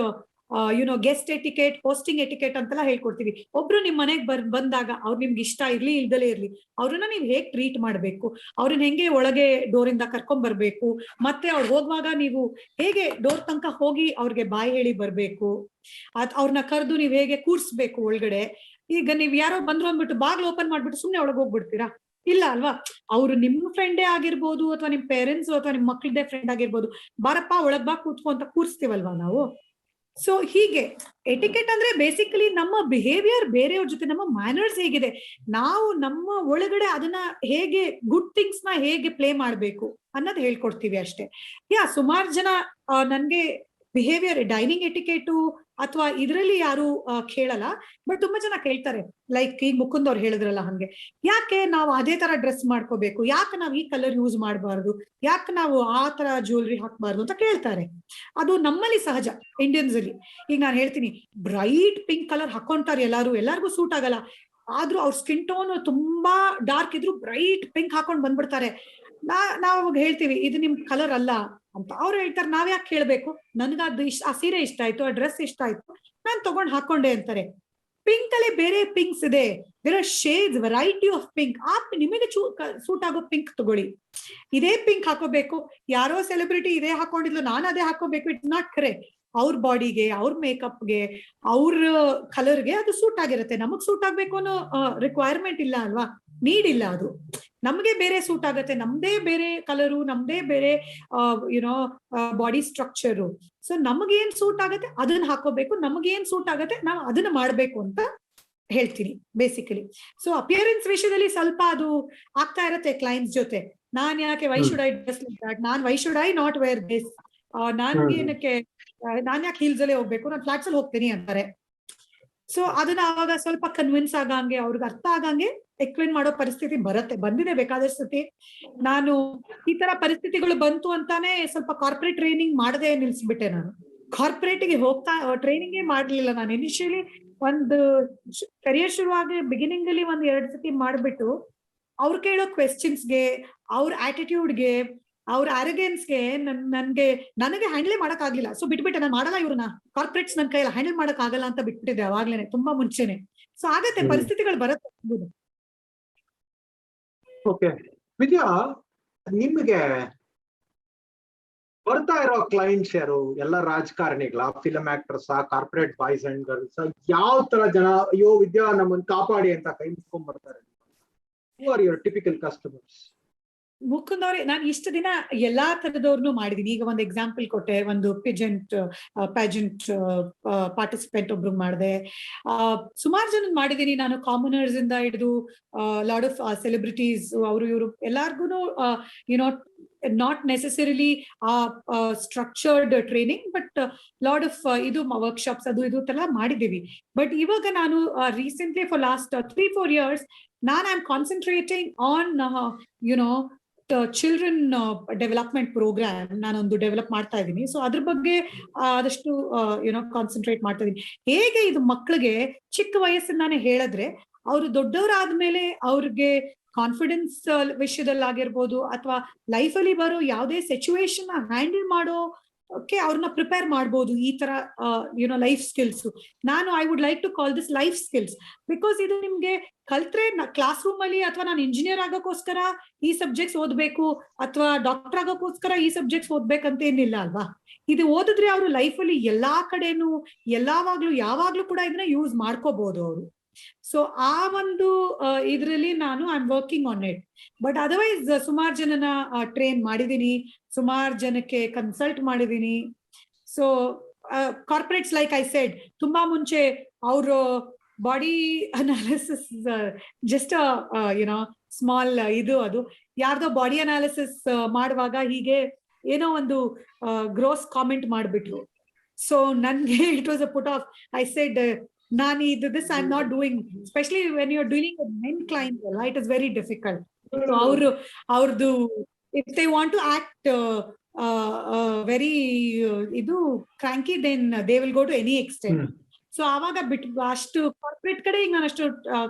guest etiquette, hosting etiquette ಅಂತೆಲ್ಲ ಹೇಳ್ಕೊಡ್ತೀವಿ. ಒಬ್ರು ನಿಮ್ ಮನೆಗ್ ಬಂದಾಗ ಅವ್ರು ನಿಮ್ಗೆ ಇಷ್ಟ ಇರ್ಲಿ ಇಲ್ದಲೇ ಇರ್ಲಿ, ಅವ್ರನ್ನ ನೀವ್ ಹೇಗ್ ಟ್ರೀಟ್ ಮಾಡ್ಬೇಕು, ಅವ್ರನ್ನ ಹೆಂಗೆ ಒಳಗೆ ಡೋರಿಂದ ಕರ್ಕೊಂಡ್ ಬರ್ಬೇಕು, ಮತ್ತೆ ಅವ್ರು ಹೋಗುವಾಗ ನೀವು ಹೇಗೆ ಡೋರ್ ತನಕ ಹೋಗಿ ಅವ್ರಿಗೆ ಬಾಯ್ ಹೇಳಿ ಬರ್ಬೇಕು, ಅವ್ರನ್ನ ಕರೆದು ನೀವ್ ಹೇಗೆ ಕೂರ್ಸ್ಬೇಕು ಒಳಗಡೆ. ಈಗ ನೀವ್ ಯಾರೋ ಬಂದ್ರು ಅಂದ್ಬಿಟ್ಟು ಬಾಗ್ಲು ಓಪನ್ ಮಾಡ್ಬಿಟ್ಟು ಸುಮ್ನೆ ಒಳಗೆ ಹೋಗ್ಬಿಡ್ತೀರಾ? ಇಲ್ಲ ಅಲ್ವಾ? ಅವ್ರು ನಿಮ್ ಫ್ರೆಂಡೇ ಆಗಿರ್ಬೋದು, ಅಥವಾ ನಿಮ್ ಪೇರೆಂಟ್ಸ್ ಅಥವಾ ನಿಮ್ ಮಕ್ಳದೇ ಫ್ರೆಂಡ್ ಆಗಿರ್ಬೋದು, ಬಾರಪ್ಪ ಒಳಗ್ ಬಾ ಕೂತ್ಕೊ ಅಂತ ಕೂರ್ಸ್ತೀವಲ್ವಾ ನಾವು. ಸೊ ಹೀಗೆ ಎಟಿಕೆಟ್ ಅಂದ್ರೆ ಬೇಸಿಕಲಿ ನಮ್ಮ ಬಿಹೇವಿಯರ್ ಬೇರೆಯವ್ರ ಜೊತೆ, ನಮ್ಮ ಮ್ಯಾನರ್ಸ್ ಹೇಗಿದೆ, ನಾವು ನಮ್ಮ ಒಳಗಡೆ ಅದನ್ನ ಹೇಗೆ ಗುಡ್ ಥಿಂಗ್ಸ್ ನ ಹೇಗೆ ಪ್ಲೇ ಮಾಡ್ಬೇಕು ಅನ್ನೋದು ಹೇಳ್ಕೊಡ್ತೀವಿ ಅಷ್ಟೇ. ಸುಮಾರು ಜನ ನನ್ಗೆ ಬಿಹೇವಿಯರ್ ಡೈನಿಂಗ್ ಎಟಿಕೆಟು ಅಥವಾ ಇದ್ರಲ್ಲಿ ಯಾರು ಕೇಳಲ್ಲ, ಬಟ್ ತುಂಬಾ ಜನ ಕೇಳ್ತಾರೆ. ಲೈಕ್ ಈಗ ಮುಕುಂದ್ ಅವ್ರು ಹೇಳಿದ್ರಲ್ಲ, ಹಂಗೆ ಯಾಕೆ ನಾವು ಅದೇ ತರ ಡ್ರೆಸ್ ಮಾಡ್ಕೋಬೇಕು, ಯಾಕೆ ನಾವ್ ಈ ಕಲರ್ ಯೂಸ್ ಮಾಡಬಾರ್ದು, ಯಾಕೆ ನಾವು ಆ ತರ ಜ್ಯುವೆಲ್ರಿ ಹಾಕ್ಬಾರ್ದು ಅಂತ ಕೇಳ್ತಾರೆ. ಅದು ನಮ್ಮಲ್ಲಿ ಸಹಜ, ಇಂಡಿಯನ್ಸ್ ಅಲ್ಲಿ. ಈಗ ನಾನು ಹೇಳ್ತೀನಿ, ಬ್ರೈಟ್ ಪಿಂಕ್ ಕಲರ್ ಹಾಕೊಂತಾರೆ ಎಲ್ಲಾರ್ಗೂ ಸೂಟ್ ಆಗಲ್ಲ. ಆದ್ರೂ ಅವ್ರ ಸ್ಕಿನ್ ಟೋನ್ ತುಂಬಾ ಡಾರ್ಕ್ ಇದ್ರು ಬ್ರೈಟ್ ಪಿಂಕ್ ಹಾಕೊಂಡ್ ಬಂದ್ಬಿಡ್ತಾರೆ. ನಾವ್ ಅವಾಗ ಹೇಳ್ತೀವಿ, ಇದು ನಿಮ್ ಕಲರ್ ಅಲ್ಲ ಅಂತ. ಅವ್ರು ಹೇಳ್ತಾರೆ, ನಾವ್ ಯಾಕೆ ಕೇಳ್ಬೇಕು, ನನ್ಗದು ಆ ಸೀರೆ ಇಷ್ಟ ಆಯ್ತು, ಆ ಡ್ರೆಸ್ ಇಷ್ಟ ಆಯ್ತು, ನಾನ್ ತಗೊಂಡ್ ಹಾಕೊಂಡೆ ಅಂತಾರೆ. ಪಿಂಕ್ ಅಲ್ಲಿ ಬೇರೆ ಪಿಂಕ್ಸ್ ಇದೆ, ಬೇರೆ ಶೇಡ್ಸ್, ವೆರೈಟಿ ಆಫ್ ಪಿಂಕ್. ನಿಮಗೆ ಸೂಟ್ ಆಗೋ ಪಿಂಕ್ ತಗೊಳ್ಳಿ. ಇದೇ ಪಿಂಕ್ ಹಾಕೋಬೇಕು, ಯಾರೋ ಸೆಲೆಬ್ರಿಟಿ ಇದೇ ಹಾಕೊಂಡಿದ್ಲು ನಾನು ಅದೇ ಹಾಕೋಬೇಕು, ಇಟ್ಸ್ ನಾಟ್ ಕರೆಕ್ಟ್. ಅವ್ರ ಬಾಡಿಗೆ, ಅವ್ರ ಮೇಕಪ್ಗೆ, ಅವ್ರ ಕಲರ್ಗೆ ಅದು ಸೂಟ್ ಆಗಿರುತ್ತೆ. ನಮಗ್ ಸೂಟ್ ಆಗ್ಬೇಕು ಅನ್ನೋ ರಿಕ್ವೈರ್ಮೆಂಟ್ ಇಲ್ಲ ಅಲ್ವಾ, ನೀಡ್ ಇಲ್ಲ. ಅದು ನಮ್ಗೆ ಬೇರೆ ಸೂಟ್ ಆಗತ್ತೆ, ನಮ್ದೇ ಬೇರೆ ಕಲರು, ನಮ್ದೇ ಬೇರೆ ಬಾಡಿ ಸ್ಟ್ರಕ್ಚರು. ಸೊ ನಮಗೇನ್ ಸೂಟ್ ಆಗತ್ತೆ ಅದನ್ನ ಹಾಕೋಬೇಕು, ನಮಗೇನ್ ಸೂಟ್ ಆಗತ್ತೆ ನಾವು ಅದನ್ನ ಮಾಡ್ಬೇಕು ಅಂತ ಹೇಳ್ತೀನಿ ಬೇಸಿಕಲಿ. ಸೊ ಅಪಿಯರೆನ್ಸ್ ವಿಷಯದಲ್ಲಿ ಸ್ವಲ್ಪ ಅದು ಆಗ್ತಾ ಇರತ್ತೆ ಕ್ಲೈಂಟ್ಸ್ ಜೊತೆ. ನಾನ್ ಯಾಕೆ why should I dress like that, why should I not wear this, ನಾನ್ ಯಾಕೆ ಹೀಲ್ಸ್ ಅಲ್ಲೇ ಹೋಗ್ಬೇಕು, ನಾನು ಫ್ಲಾಟ್ಸ್ ಅಲ್ಲಿ ಹೋಗ್ತೀನಿ ಅಂತಾರೆ. ಸೊ ಅದನ್ನ ಅವಾಗ ಸ್ವಲ್ಪ ಕನ್ವಿನ್ಸ್ ಆಗಂಗೆ, ಅವ್ರಿಗೆ ಅರ್ಥ ಆಗಂಗೆ ಎಕ್ಸ್ಪ್ಲೇನ್ ಮಾಡೋ ಪರಿಸ್ಥಿತಿ ಬಂದಿದೆ ಬೇಕಾದಷ್ಟು ಸತಿ. ನಾನು ಈ ತರ ಪರಿಸ್ಥಿತಿಗಳು ಬಂತು ಅಂತಾನೆ ಸ್ವಲ್ಪ ಕಾರ್ಪೊರೇಟ್ ಟ್ರೈನಿಂಗ್ ಮಾಡದೆ ನಿಲ್ಸ್ಬಿಟ್ಟೆ. ನಾನು ಕಾರ್ಪೊರೇಟ್ಗೆ ಹೋಗ್ತಾ ಟ್ರೈನಿಂಗ್ಗೆ ಮಾಡ್ಲಿಲ್ಲ. ನಾನು ಇನಿಷಿಯಲಿ ಒಂದು ಕರಿಯರ್ ಶುರುವಾಗಿ ಬಿಗಿನಿಂಗ್ ಅಲ್ಲಿ 1-2 ಸತಿ ಮಾಡ್ಬಿಟ್ಟು, ಅವ್ರು ಕೇಳೋ ಕ್ವೆಶ್ಚನ್ಸ್ಗೆ, ಅವ್ರ ಆಟಿಟ್ಯೂಡ್ಗೆ, ಅವ್ರ ಅರಗೆನ್ಸ್ಗೆ ನನಗೆ ಹ್ಯಾಂಡಲ್ ಮಾಡಕ್ ಆಗ್ಲಿಲ್ಲ. ಸೊ ಬಿಟ್ಬಿಟ್ಟೆ, ನಾನು ಮಾಡಲ್ಲ ಇವ್ರನ್ನ, ಕಾರ್ಪೊರೇಟ್ಸ್ ನನ್ ಕೈಯಲ್ಲಿ ಹ್ಯಾಂಡಲ್ ಮಾಡಕ್ ಆಗಲ್ಲ ಅಂತ ಬಿಟ್ಬಿಟ್ಟಿದ್ದೆ ಅವಾಗ್ಲೇನೆ, ತುಂಬಾ ಮುಂಚೆನೆ. ಸೊ ಆಗತ್ತೆ, ಪರಿಸ್ಥಿತಿಗಳು ಬರುತ್ತೆ. ಓಕೆ ವಿದ್ಯಾ, ನಿಮ್ಗೆ ಬರ್ತಾ ಇರೋ ಕ್ಲೈಂಟ್ಸ್ ಯಾರು? ಎಲ್ಲ ರಾಜಕಾರಣಿಗಳ, film actors, corporate boys and girls, ಯಾವ ತರ ಜನ ಅಯ್ಯೋ ವಿದ್ಯಾ ನಮ್ಮನ್ನ ಕಾಪಾಡಿ ಅಂತ ಕೈ ಮುಚ್ಕೊಂಡ್ ಬರ್ತಾರೆ? Who are your typical customers? Mukund ಅವ್ರೆ, ನಾನು ಇಷ್ಟು ದಿನ ಎಲ್ಲಾ ತರದವ್ರನ್ನು ಮಾಡಿದೀನಿ. ಈಗ ಒಂದು ಎಕ್ಸಾಂಪಲ್ ಕೊಟ್ಟೆ, ಒಂದು ಪ್ಯಾಜೆಂಟ್ ಪಾರ್ಟಿಸಿಪೆಂಟ್ ಒಬ್ರು ಮಾಡಿದೆ. ಸುಮಾರು ಜನ ಮಾಡಿದೀನಿ ನಾನು, ಕಾಮನರ್ಸ್ ಇಂದ ಹಿಡಿದು ಲಾಟ್ ಆಫ್ ಸೆಲೆಬ್ರಿಟೀಸ್, ಅವರು ಇವರು ಎಲ್ಲಾರ್ಗು you know not necessarily structured training, but lot of ಇದು ವರ್ಕ್ಶಾಪ್ಸ್ ಅದು ಇದು ಎಲ್ಲ ಮಾಡಿದೀವಿ. ಬಟ್ ಇವಾಗ ನಾನು ರೀಸೆಂಟ್ಲಿ ಫಾರ್ ಲಾಸ್ಟ್ 3-4 years ನಾನು I am concentrating on children development program ನಾನೊಂದು ಡೆವಲಪ್ ಮಾಡ್ತಾ ಇದ್ದೀನಿ. ಸೊ ಅದ್ರ ಬಗ್ಗೆ ಆದಷ್ಟು ಕಾನ್ಸಂಟ್ರೇಟ್ ಮಾಡ್ತಾ ಇದ್ದೀನಿ. ಹೇಗೆ ಇದು ಮಕ್ಕಳಿಗೆ ಚಿಕ್ಕ ವಯಸ್ಸಿನಾನೇ ಹೇಳಿದ್ರೆ ಅವರು ದೊಡ್ಡವರಾದ್ಮೇಲೆ ಅವ್ರಿಗೆ ಕಾನ್ಫಿಡೆನ್ಸ್ ವಿಷಯದಲ್ಲಾಗಿರ್ಬೋದು, ಅಥವಾ ಲೈಫಲ್ಲಿ ಬರೋ ಯಾವುದೇ ಸಿಚುವೇಶನ್ ಹ್ಯಾಂಡಲ್ ಮಾಡೋ ಅವ್ರನ್ನ ಪ್ರಿಪೇರ್ ಮಾಡ್ಬೋದು. ಈ ತರ ಲೈಫ್ ಸ್ಕಿಲ್ಸ್, ನಾನು I would like to call this life skills, because ಇದು ನಿಮ್ಗೆ ಕಲ್ತ್ರೆ ಕ್ಲಾಸ್ ರೂಮ್ ಅಲ್ಲಿ, ಅಥವಾ ನಾನು ಇಂಜಿನಿಯರ್ ಆಗೋಕ್ಕೋಸ್ಕರ ಈ ಸಬ್ಜೆಕ್ಟ್ಸ್ ಓದ್ಬೇಕು, ಅಥವಾ ಡಾಕ್ಟರ್ ಆಗೋಕ್ಕೋಸ್ಕರ ಈ ಸಬ್ಜೆಕ್ಟ್ಸ್ ಓದ್ಬೇಕಂತ ಏನಿಲ್ಲ ಅಲ್ವಾ. ಇದು ಓದಿದ್ರೆ ಅವರು ಲೈಫಲ್ಲಿ ಎಲ್ಲಾ ಕಡೆನೂ ಯಾವಾಗ್ಲೂ ಕೂಡ ಇದನ್ನ ಯೂಸ್ ಮಾಡ್ಕೋಬಹುದು ಅವರು. ಸೊ ಆ ಒಂದು ಇದ್ರಲ್ಲಿ ನಾನು I am working on it. But otherwise ಸುಮಾರು ಜನನ ಟ್ರೈನ್ ಮಾಡಿದೀನಿ, ಸುಮಾರು ಜನಕ್ಕೆ ಕನ್ಸಲ್ಟ್ ಮಾಡಿದೀನಿ. So corporates, like I said, ತುಂಬಾ ಮುಂಚೆ ಅವರು ಬಾಡಿ ಅನಾಲಿಸಿಸ್ ಜಸ್ಟ್ ಸ್ಮಾಲ್ ಅದು ಯಾರ್ದೋ ಬಾಡಿ ಅನಾಲಿಸಿಸ್ ಮಾಡುವಾಗ ಹೀಗೆ ಏನೋ ಒಂದು ಗ್ರೋಸ್ ಕಾಮೆಂಟ್ ಮಾಡ್ಬಿಟ್ರು. ಸೊ ನನ್ಗೆ it was a put of. I said Nani, this I'm not doing, especially when you're dealing with men clients, right? It is very difficult. So our if they want to act very cranky, then they will go to any extent. So avaga bit ಅಷ್ಟು corporate ಕಡೆ ಈಗ ನಾನು ಅಷ್ಟು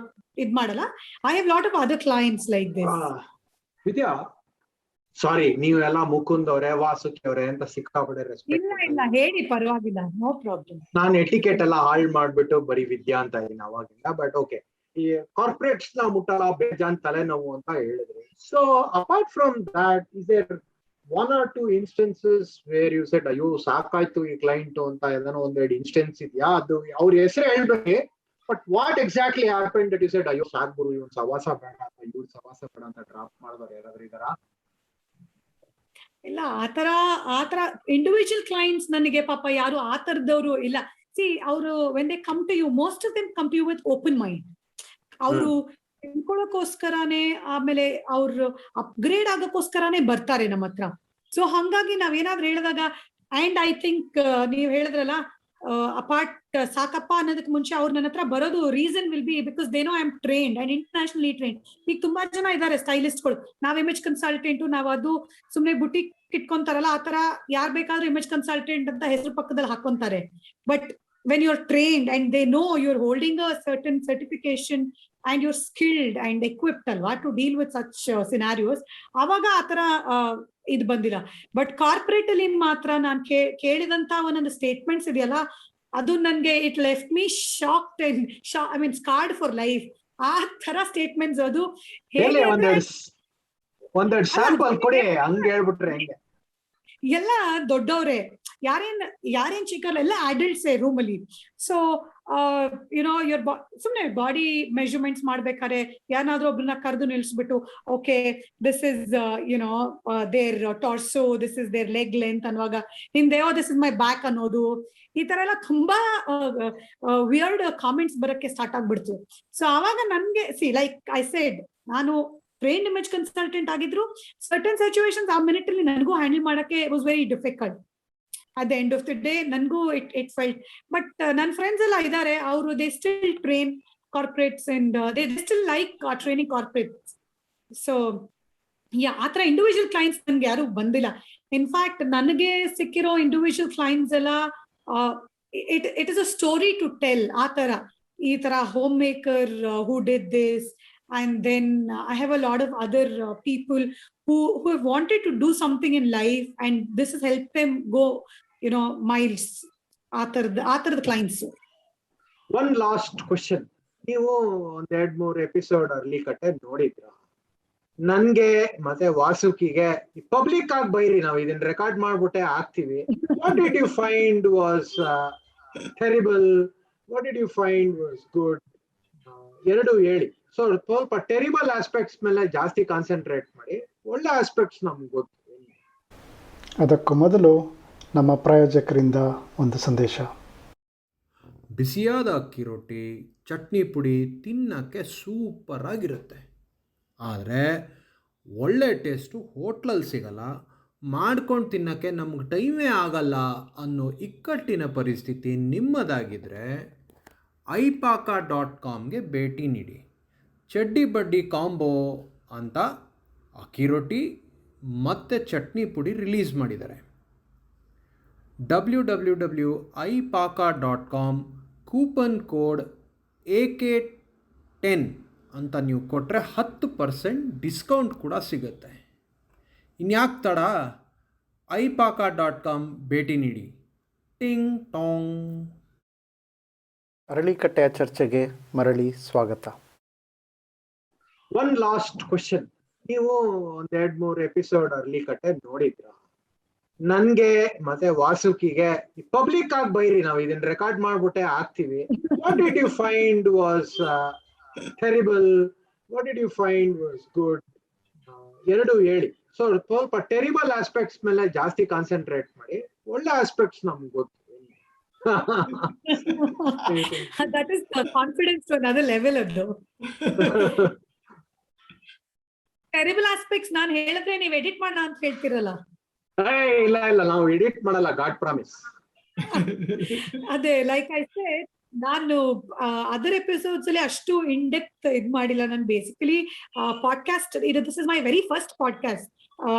ಇದ್ ಮಾಡಲ್ಲ. I have lot of other clients like this. ವಿದ್ಯಾ, ಸಾರಿ, ನೀವೆಲ್ಲ ಮುಕುಂದ್ ಅವರೇ, ವಾಸುಕಿ ಅವರೇ ಅಂತ ಸಿಕ್ಕಾಪಡೆ ರೆಸ್ಪೆಕ್ಟ್. ಇಲ್ಲ ಹೇಳಿ, ಪರವಾಗಿಲ್ಲ, ನೋ ಪ್ರಾಬ್ಲಮ್. ನಾನು ಎಟಿಕೆಟ್ ಎಲ್ಲ ಹಾಳ್ ಮಾಡ್ಬಿಟ್ಟು ಬರೀ ವಿದ್ಯಾ ಅಂತ ಇದೀನಿ ಅವಾಗಿಂದ. ಬಟ್ ಓಕೆ, ಈ ಕಾರ್ಪೊರೇಟ್ಸ್ ನ ಮುಟ್ಟಲ್ಲ, ಬೇಜಾನ್ ತಲೆನೋವು ಅಂತ ಹೇಳಿದ್ರಿ. So apart from that, is there 1 or 2 instances where you said ಅಯ್ಯೋ ಸಾಕಾಯ್ತು ಈ ಕ್ಲೈಂಟ್ ಅಂತ? ಏನೋ 1-2 ಇನ್ಸ್ಟೆನ್ಸ್ ಇದೆಯಾ? ಅದು ಅವ್ರ ಹೆಸರು ಹೇಳ್ಬೇಡಿ, but what exactly happen that you said ಅಯ್ಯೋ ಸಾಕ್ ಗುರು, ಇವ್ನ ಸವಾಸ ಬೇಡ ಅಥವಾ ಇವ್ರ ಸವಾಸ ಬೇಡ ಅಂತ ಡ್ರಾಪ್ ಮಾಡಿದವ್ರು ಯಾರಾದ್ರೂ ಇದಾರಾ? ಇಲ್ಲ, ಆತರ ಇಂಡಿವಿಜುವಲ್ ಕ್ಲೈಂಟ್ಸ್ ನನಗೆ ಪಾಪ ಯಾರು ಆ ತರದವ್ರು ಇಲ್ಲ. ಸಿ, ಅವರು when they come to you, most of them come to you with open mind. ಅವರು ತಿಳ್ಕೊಳ್ಳೋಕೋಸ್ಕರನೇ, ಆಮೇಲೆ ಅವ್ರು ಅಪ್ಗ್ರೇಡ್ ಆಗೋಕ್ಕೋಸ್ಕರನೇ ಬರ್ತಾರೆ ನಮ್ಮ ಹತ್ರ. ಸೊ ಹಂಗಾಗಿ ನಾವೇನಾದ್ರೂ ಹೇಳಿದಾಗ, ಅಂಡ್ ಐ ಥಿಂಕ್ ನೀವ್ ಹೇಳಿದ್ರಲ್ಲ ಅಪಾರ್ಟ್ ಸಾಕಪ್ಪ ಅನ್ನೋದಕ್ಕೆ ಮುಂಚೆ ಅವ್ರು ನನ್ನ ಹತ್ರ ಬರೋದು reason will be because they know I am trained and internationally trained. ಈಗ ತುಂಬಾ ಜನ ಇದಾರೆ ಸ್ಟೈಲಿಸ್ಟ್ಗಳು, ನಾವ್ ಇಮೇಜ್ ಕನ್ಸಲ್ಟೆಂಟು, ನಾವ್ ಅದು ಸುಮ್ನೆ ಬುಟಿಕ್ ಇಟ್ಕೊಂತಾರಲ್ಲ, ಆತರ ಯಾರ್ ಬೇಕಾದ್ರೂ ಇಮೇಜ್ ಕನ್ಸಲ್ಟೆಂಟ್ ಅಂತ ಹೆಸರು ಪಕ್ಕದಲ್ಲಿ ಹಾಕೊಂತಾರೆ. But when you're trained and they know you're holding a certain certification and you're skilled and equipped alwa to deal with such scenarios, avaga atara idu bandila. But corporate ಅಲ್ಲಿ ಮಾತ್ರ ನಾನು ಕೇಳಿದಂತ ಒಂದೊಂದು statements ಇದೆಯಲ್ಲ, ಅದು ನನ್ಗೆ it left me shocked and I mean scarred for life. ಆ ತರ statements ಅದು ಒಂದೆರಡು ಸ್ಯಾಂಪಲ್ ಕೊಡಿ, ಹಂಗೆ ಹೇಳ್ಬಿಟ್ರೆ ಹೆಂಗೆ? ಎಲ್ಲ ದೊಡ್ಡವ್ರೆ, ಯಾರೇನ್ ಚಿಕ್ಕಲ್ಲ, ಎಲ್ಲ ಅಡಲ್ಟ್ಸ್ ರೂಮ್ ಅಲ್ಲಿ. ಸೊ ಸುಮ್ನೆ ಬಾಡಿ ಮೆಜರ್ಮೆಂಟ್ಸ್ ಮಾಡ್ಬೇಕಾದ್ರೆ ಯಾರಾದ್ರೂ ಒಬ್ರನ್ನ ಕರೆದು ನಿಲ್ಸ್ಬಿಟ್ಟು, okay this is their torso, this is their leg length ಅನ್ನುವಾಗ ಹಿಂದೆ ದಿಸ್ ಇಸ್ ಮೈ ಬ್ಯಾಕ್ ಅನ್ನೋದು, ಈ ತರ ಎಲ್ಲ ತುಂಬಾ ವಿಯರ್ಡ್ ಕಾಮೆಂಟ್ಸ್ ಬರಕ್ಕೆ ಸ್ಟಾರ್ಟ್ ಆಗ್ಬಿಡ್ತು. ಸೊ ಅವಾಗ ನನ್ಗೆ ಲೈಕ್ ಐ ಸೆಡ್, ನಾನು ಟ್ರೈನ್ಡ್ ಇಮೇಜ್ ಕನ್ಸಲ್ಟೆಂಟ್ ಆಗಿದ್ರು, ಸರ್ಟನ್ ಸಿಚುವೇಶನ್ಸ್ ಆ ಮಿನಿಟ್ ಅಲ್ಲಿ ನನಗೂ ಹ್ಯಾಂಡಲ್ ಮಾಡಕ್ಕೆ was very difficult. At the end of the day ನನಗೂ ಇಟ್ ಫೆಲ್ಟ್. ಬಟ್ ನನ್ನ ಫ್ರೆಂಡ್ಸ್ ಎಲ್ಲ ಇದ್ದಾರೆ, ಅವರು they still train corporates and they still like training corporates. So ಆತರ ಇಂಡಿವಿಜುವಲ್ ಕ್ಲೈಂಟ್ಸ್ ನನ್ಗೆ ಯಾರು ಬಂದಿಲ್ಲ. ಇನ್ಫ್ಯಾಕ್ಟ್ ನನಗೆ ಸಿಕ್ಕಿರೋ ಇಂಡಿವಿಜುವಲ್ ಕ್ಲೈಂಟ್ಸ್ ಎಲ್ಲ it is a story to tell. ಆ ತರ, ಈ ತರ homemaker who did this, and then I have a lot of other people who have wanted to do something in life, and this has helped them go miles. After the clients. One last question. ನೀವು 1-2-3 episode early ಕಟ್ಟೆ ನೋಡಿದ್ರ? ನನ್ಗೆ ಮತ್ತೆ ವಾಸುಕಿಗೆ public ಆಗಿ ಬೈರಿ, ನಾವು ಇದನ್ನ record ಮಾಡ್ಬಿಟ್ಟೆ ಹಾಕ್ತಿವಿ. What did you find was terrible, what did you find was good, ಎರಡು ಹೇಳಿ. ಸೊ ಸ್ವಲ್ಪ ಟೆರಿಬಲ್ ಆಸ್ಪೆಕ್ಟ್ಸ್ ಮೇಲೆ ಜಾಸ್ತಿ ಕಾನ್ಸಂಟ್ರೇಟ್ ಮಾಡಿ, ಒಳ್ಳೆ ಆಸ್ಪೆಕ್ಟ್ಸ್ ನಮ್ಗೆ ಗೊತ್ತು. ಅದಕ್ಕೂ ಮೊದಲು ನಮ್ಮ ಪ್ರಾಯೋಜಕರಿಂದ ಒಂದು ಸಂದೇಶ. ಬಿಸಿಯಾದ ಅಕ್ಕಿ ರೊಟ್ಟಿ, ಚಟ್ನಿ ಪುಡಿ ತಿನ್ನೋಕ್ಕೆ ಸೂಪರಾಗಿರುತ್ತೆ. ಆದರೆ ಒಳ್ಳೆ ಟೇಸ್ಟು ಹೋಟ್ಲಲ್ಲಿ ಸಿಗಲ್ಲ, ಮಾಡ್ಕೊಂಡು ತಿನ್ನೋಕ್ಕೆ ನಮ್ಗೆ ಟೈಮೇ ಆಗಲ್ಲ ಅನ್ನೋ ಇಕ್ಕಟ್ಟಿನ ಪರಿಸ್ಥಿತಿ ನಿಮ್ಮದಾಗಿದ್ದರೆ iPaka.comಗೆ ಭೇಟಿ ನೀಡಿ. ಚಡ್ಡಿ ಬಡ್ಡಿ ಕಾಂಬೋ ಅಂತ ಅಕ್ಕಿ ರೊಟ್ಟಿ ಮತ್ತು ಚಟ್ನಿ ಪುಡಿ ರಿಲೀಸ್ ಮಾಡಿದ್ದಾರೆ. www.iPaka.com ಕೂಪನ್ ಕೋಡ್ AK10 ಅಂತ ನೀವು ಕೊಟ್ಟರೆ 10% ಡಿಸ್ಕೌಂಟ್ ಕೂಡ ಸಿಗುತ್ತೆ. ಇನ್ಯಾಕೆ ತಡ, iPaka.com ಭೇಟಿ ನೀಡಿ. ಟಿಂಗ್ ಟಾಂಗ್. ಅರಳಿಕಟ್ಟೆಯ ಚರ್ಚೆಗೆ ಮರಳಿ ಸ್ವಾಗತ. One last question. ನೀವು ಒಂದ್ 2-3 ಎಪಿಸೋಡ್ ಅರಳಿಕಟ್ಟೆ ನೋಡಿದ್ರ? ನನ್ಗೆ ಮತ್ತೆ ವಾಸುಕಿಗೆ ಪಬ್ಲಿಕ್ ಆಗಿ ಬೈರಿ, ನಾವು ಇದನ್ನ ರೆಕಾರ್ಡ್ ಮಾಡ್ಬಿಟ್ಟೆ ಹಾಕ್ತಿವಿ. What did you find was terrible, what did you find was good, ಎರಡು ಹೇಳಿ. ಸೊ ಸ್ವಲ್ಪ ಟೆರಿಬಲ್ ಆಸ್ಪೆಕ್ಟ್ಸ್ ಮೇಲೆ ಜಾಸ್ತಿ ಕಾನ್ಸಂಟ್ರೇಟ್ ಮಾಡಿ, ಒಳ್ಳೆ ಆಸ್ಪೆಕ್ಟ್ಸ್ ನಮ್ಗೆ ಗೊತ್ತು. That is the confidence to another level ಅದು. ಟೆರಿಬಲ್ ಆಸ್ಪೆಕ್ಟ್ಸ್ ನಾನು ಹೇಳಿದ್ರೆ ನೀವು ಎಡಿಟ್ ಮಾಡೋಣ ಅಂತ ಹೇಳ್ತಿರಲ್ಲ. ಇಲ್ಲ ಇಲ್ಲ, ನಾವು ಎಡಿಟ್ ಮಾಡಲ್ಲ, ಗಾಡ್ ಪ್ರಾಮಿಸ್. ಅದೇ ಲೈಕ್ ಐ ಸೆಡ್, ನಾನು ಅದರ್ ಎಪಿಸೋಡ್ಸ್ ಅಲ್ಲಿ ಅಷ್ಟು ಇನ್ ಡೆಪ್ತ್ ಇದ್ ಮಾಡಿಲ್ಲ. ನಾನು ಬೇಸಿಕಲಿ ಪಾಡ್ಕಾಸ್ಟ್ ಇದು, this is my very first podcast.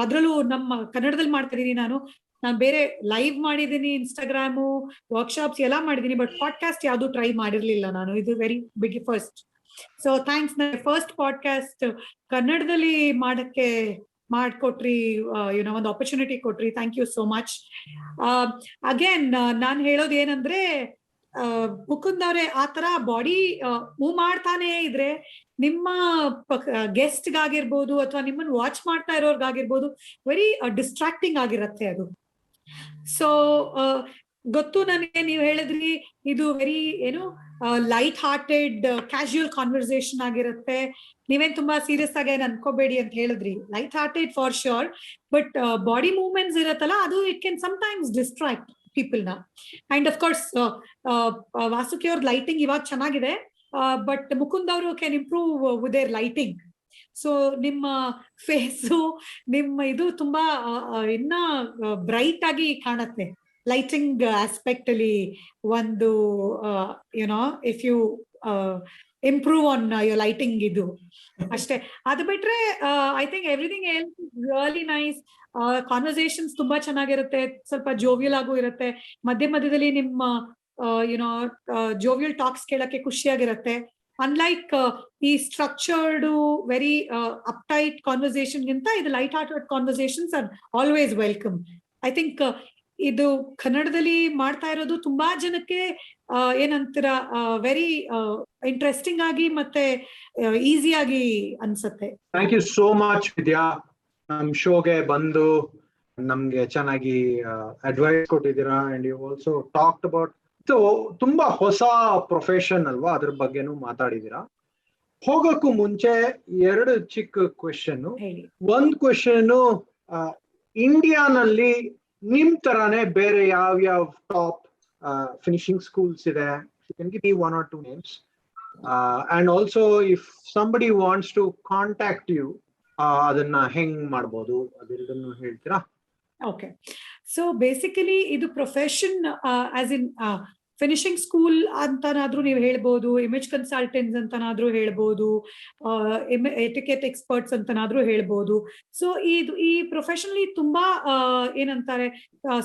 ಅದ್ರಲ್ಲೂ ನಮ್ಮ ಕನ್ನಡದಲ್ಲಿ ಮಾಡ್ತಾ ಇದೀನಿ. ನಾನು ಬೇರೆ ಲೈವ್ ಮಾಡಿದೀನಿ, ಇನ್ಸ್ಟಾಗ್ರಾಮು, ವರ್ಕ್ಶಾಪ್ಸ್ ಎಲ್ಲ ಮಾಡಿದೀನಿ, ಬಟ್ ಪಾಡ್ಕಾಸ್ಟ್ ಯಾವ್ದು ಟ್ರೈ ಮಾಡಿರ್ಲಿಲ್ಲ ನಾನು. ಇದು very big first. So thanks, ನನ್ನ ಫಸ್ಟ್ ಪಾಡ್ಕಾಸ್ಟ್ ಕನ್ನಡದಲ್ಲಿ ಮಾಡಕ್ಕೆ ಮಾಡ್ಕೊಟ್ರಿ, ಯುನೋ ಒಂದು ಆಪರ್ಚುನಿಟಿ ಕೊಟ್ರಿ. Thank you so much. Again ನಾನು ಹೇಳೋದು ಏನಂದ್ರೆ, ಮುಕುಂದ್ ಅವ್ರೆ, ಆ ತರ ಬಾಡಿ ಮೂವ್ ಮಾಡ್ತಾನೆ ಇದ್ರೆ ನಿಮ್ಮ ಗೆಸ್ಟ್ಗಾಗಿರ್ಬೋದು ಅಥವಾ ನಿಮ್ಮನ್ನು ವಾಚ್ ಮಾಡ್ತಾ ಇರೋರ್ಗಾಗಿರ್ಬೋದು ವೆರಿ ಡಿಸ್ಟ್ರಾಕ್ಟಿಂಗ್ ಆಗಿರತ್ತೆ ಅದು. ಸೊ ಗೊತ್ತು ನನಗೆ, ನೀವು ಹೇಳಿದ್ರಿ ಇದು ವೆರಿ ಏನು ಲೈಟ್ ಹಾರ್ಟೆಡ್ ಕ್ಯಾಶುಯಲ್ ಕಾನ್ವರ್ಸೇಷನ್ ಆಗಿರುತ್ತೆ, ನೀವೇನ್ ತುಂಬಾ ಸೀರಿಯಸ್ ಆಗಿ ಏನ್ ಅನ್ಕೋಬೇಡಿ ಅಂತ ಹೇಳಿದ್ರಿ. Light hearted for sure, but body movements ಇರತ್ತಲ್ಲ, ಅದು it can sometimes distract people ನ. ಅಂಡ್ ಆಫ್ ಕೋರ್ಸ್ ವಾಸುಕಿ ಅವ್ರ ಲೈಟಿಂಗ್ ಇವಾಗ ಚೆನ್ನಾಗಿದೆ, ಬಟ್ ಮುಕುಂದ್ ಅವರು can improve with their lighting. So ನಿಮ್ಮ ಫೇಸು, ನಿಮ್ಮ ಇದು ತುಂಬಾ ಇನ್ನ ಬ್ರೈಟ್ ಆಗಿ ಕಾಣತ್ತೆ ಲೈಟಿಂಗ್ ಆಸ್ಪೆಕ್ಟ್ ಅಲ್ಲಿ. ಒಂದು you know if you improve on your lighting, ಇದು ಅಷ್ಟೇ. ಅದು ಬಿಟ್ರೆ I think everything else really nice. Conversations ತುಂಬಾ ಚೆನ್ನಾಗಿರುತ್ತೆ, ಸ್ವಲ್ಪ ಜೋವಿಯಲ್ ಆಗು ಇರುತ್ತೆ. ಮಧ್ಯ ಮಧ್ಯದಲ್ಲಿ ನಿಮ್ಮ ಯುನೋ ಜೋವಿಯಲ್ ಟಾಕ್ಸ್ ಕೇಳಕ್ಕೆ ಖುಷಿಯಾಗಿರುತ್ತೆ. ಅನ್ಲೈಕ್ ಈ ಸ್ಟ್ರಕ್ಚರ್ಡ್ ವೆರಿ ಅಪ್ಟೈಟ್ ಕಾನ್ವರ್ಸೇಷನ್ ಗಿಂತ ಇದು light hearted conversations are always welcome. I think ಇದು ಕನ್ನಡದಲ್ಲಿ ಮಾಡ್ತಾ ಇರೋದು ತುಂಬಾ ಜನಕ್ಕೆ ಏನಂತೀರ ವೆರಿ ಇಂಟ್ರೆಸ್ಟಿಂಗ್ ಆಗಿ ಮತ್ತೆ ಈಸಿಯಾಗಿ ಅನ್ಸುತ್ತೆ. Thank you so much Vidya, ನಮ್ ಶೋಗೆ ಬಂದು ನಮ್ಗೆ ಚೆನ್ನಾಗಿ ಅಡ್ವೈಸ್ ಕೊಟ್ಟಿದ್ದೀರಾ. And you also talked about ತುಂಬಾ ಹೊಸ ಪ್ರೊಫೆಷನ್ ಅಲ್ವಾ, ಅದ್ರ ಬಗ್ಗೆನೂ ಮಾತಾಡಿದೀರಾ. ಹೋಗಕ್ಕೂ ಮುಂಚೆ 2 ಚಿಕ್ಕ ಕ್ವೆಶನ್. ಒಂದ್ ಕ್ವೆಶನ್, ಇಂಡಿಯಾನಲ್ಲಿ ನಿಮ್ ತರಾನೇ ಬೇರೆ ಯಾವ ಟಾಪ್ ಫಿನಿಶಿಂಗ್ ಸ್ಕೂಲ್ಸ್ ಇದೆ? You can give me 1 or 2 names. And also if somebody wants to contact you, ಅದನ್ನ ಹೆಂಗ್ ಮಾಡ್ಬೋದು, ಅದೆರಡನ್ನು ಹೇಳ್ತೀರಾ? ಓಕೆ, ಸೊ ಬೇಸಿಕಲಿ ಇದು profession as in finishing school ಅಂತನಾದ್ರೂ ನೀವು ಹೇಳ್ಬೋದು, ಇಮೇಜ್ ಕನ್ಸಲ್ಟೆಂಟ್ಸ್ ಅಂತನಾದ್ರೂ ಹೇಳ್ಬೋದು, ಎಟಿಕೆಟ್ ಎಕ್ಸ್ಪರ್ಟ್ಸ್ ಅಂತನಾದ್ರೂ ಹೇಳ್ಬೋದು. ಸೊ ಈ ಪ್ರೊಫೆಷನಲಿ ತುಂಬಾ ಏನಂತಾರೆ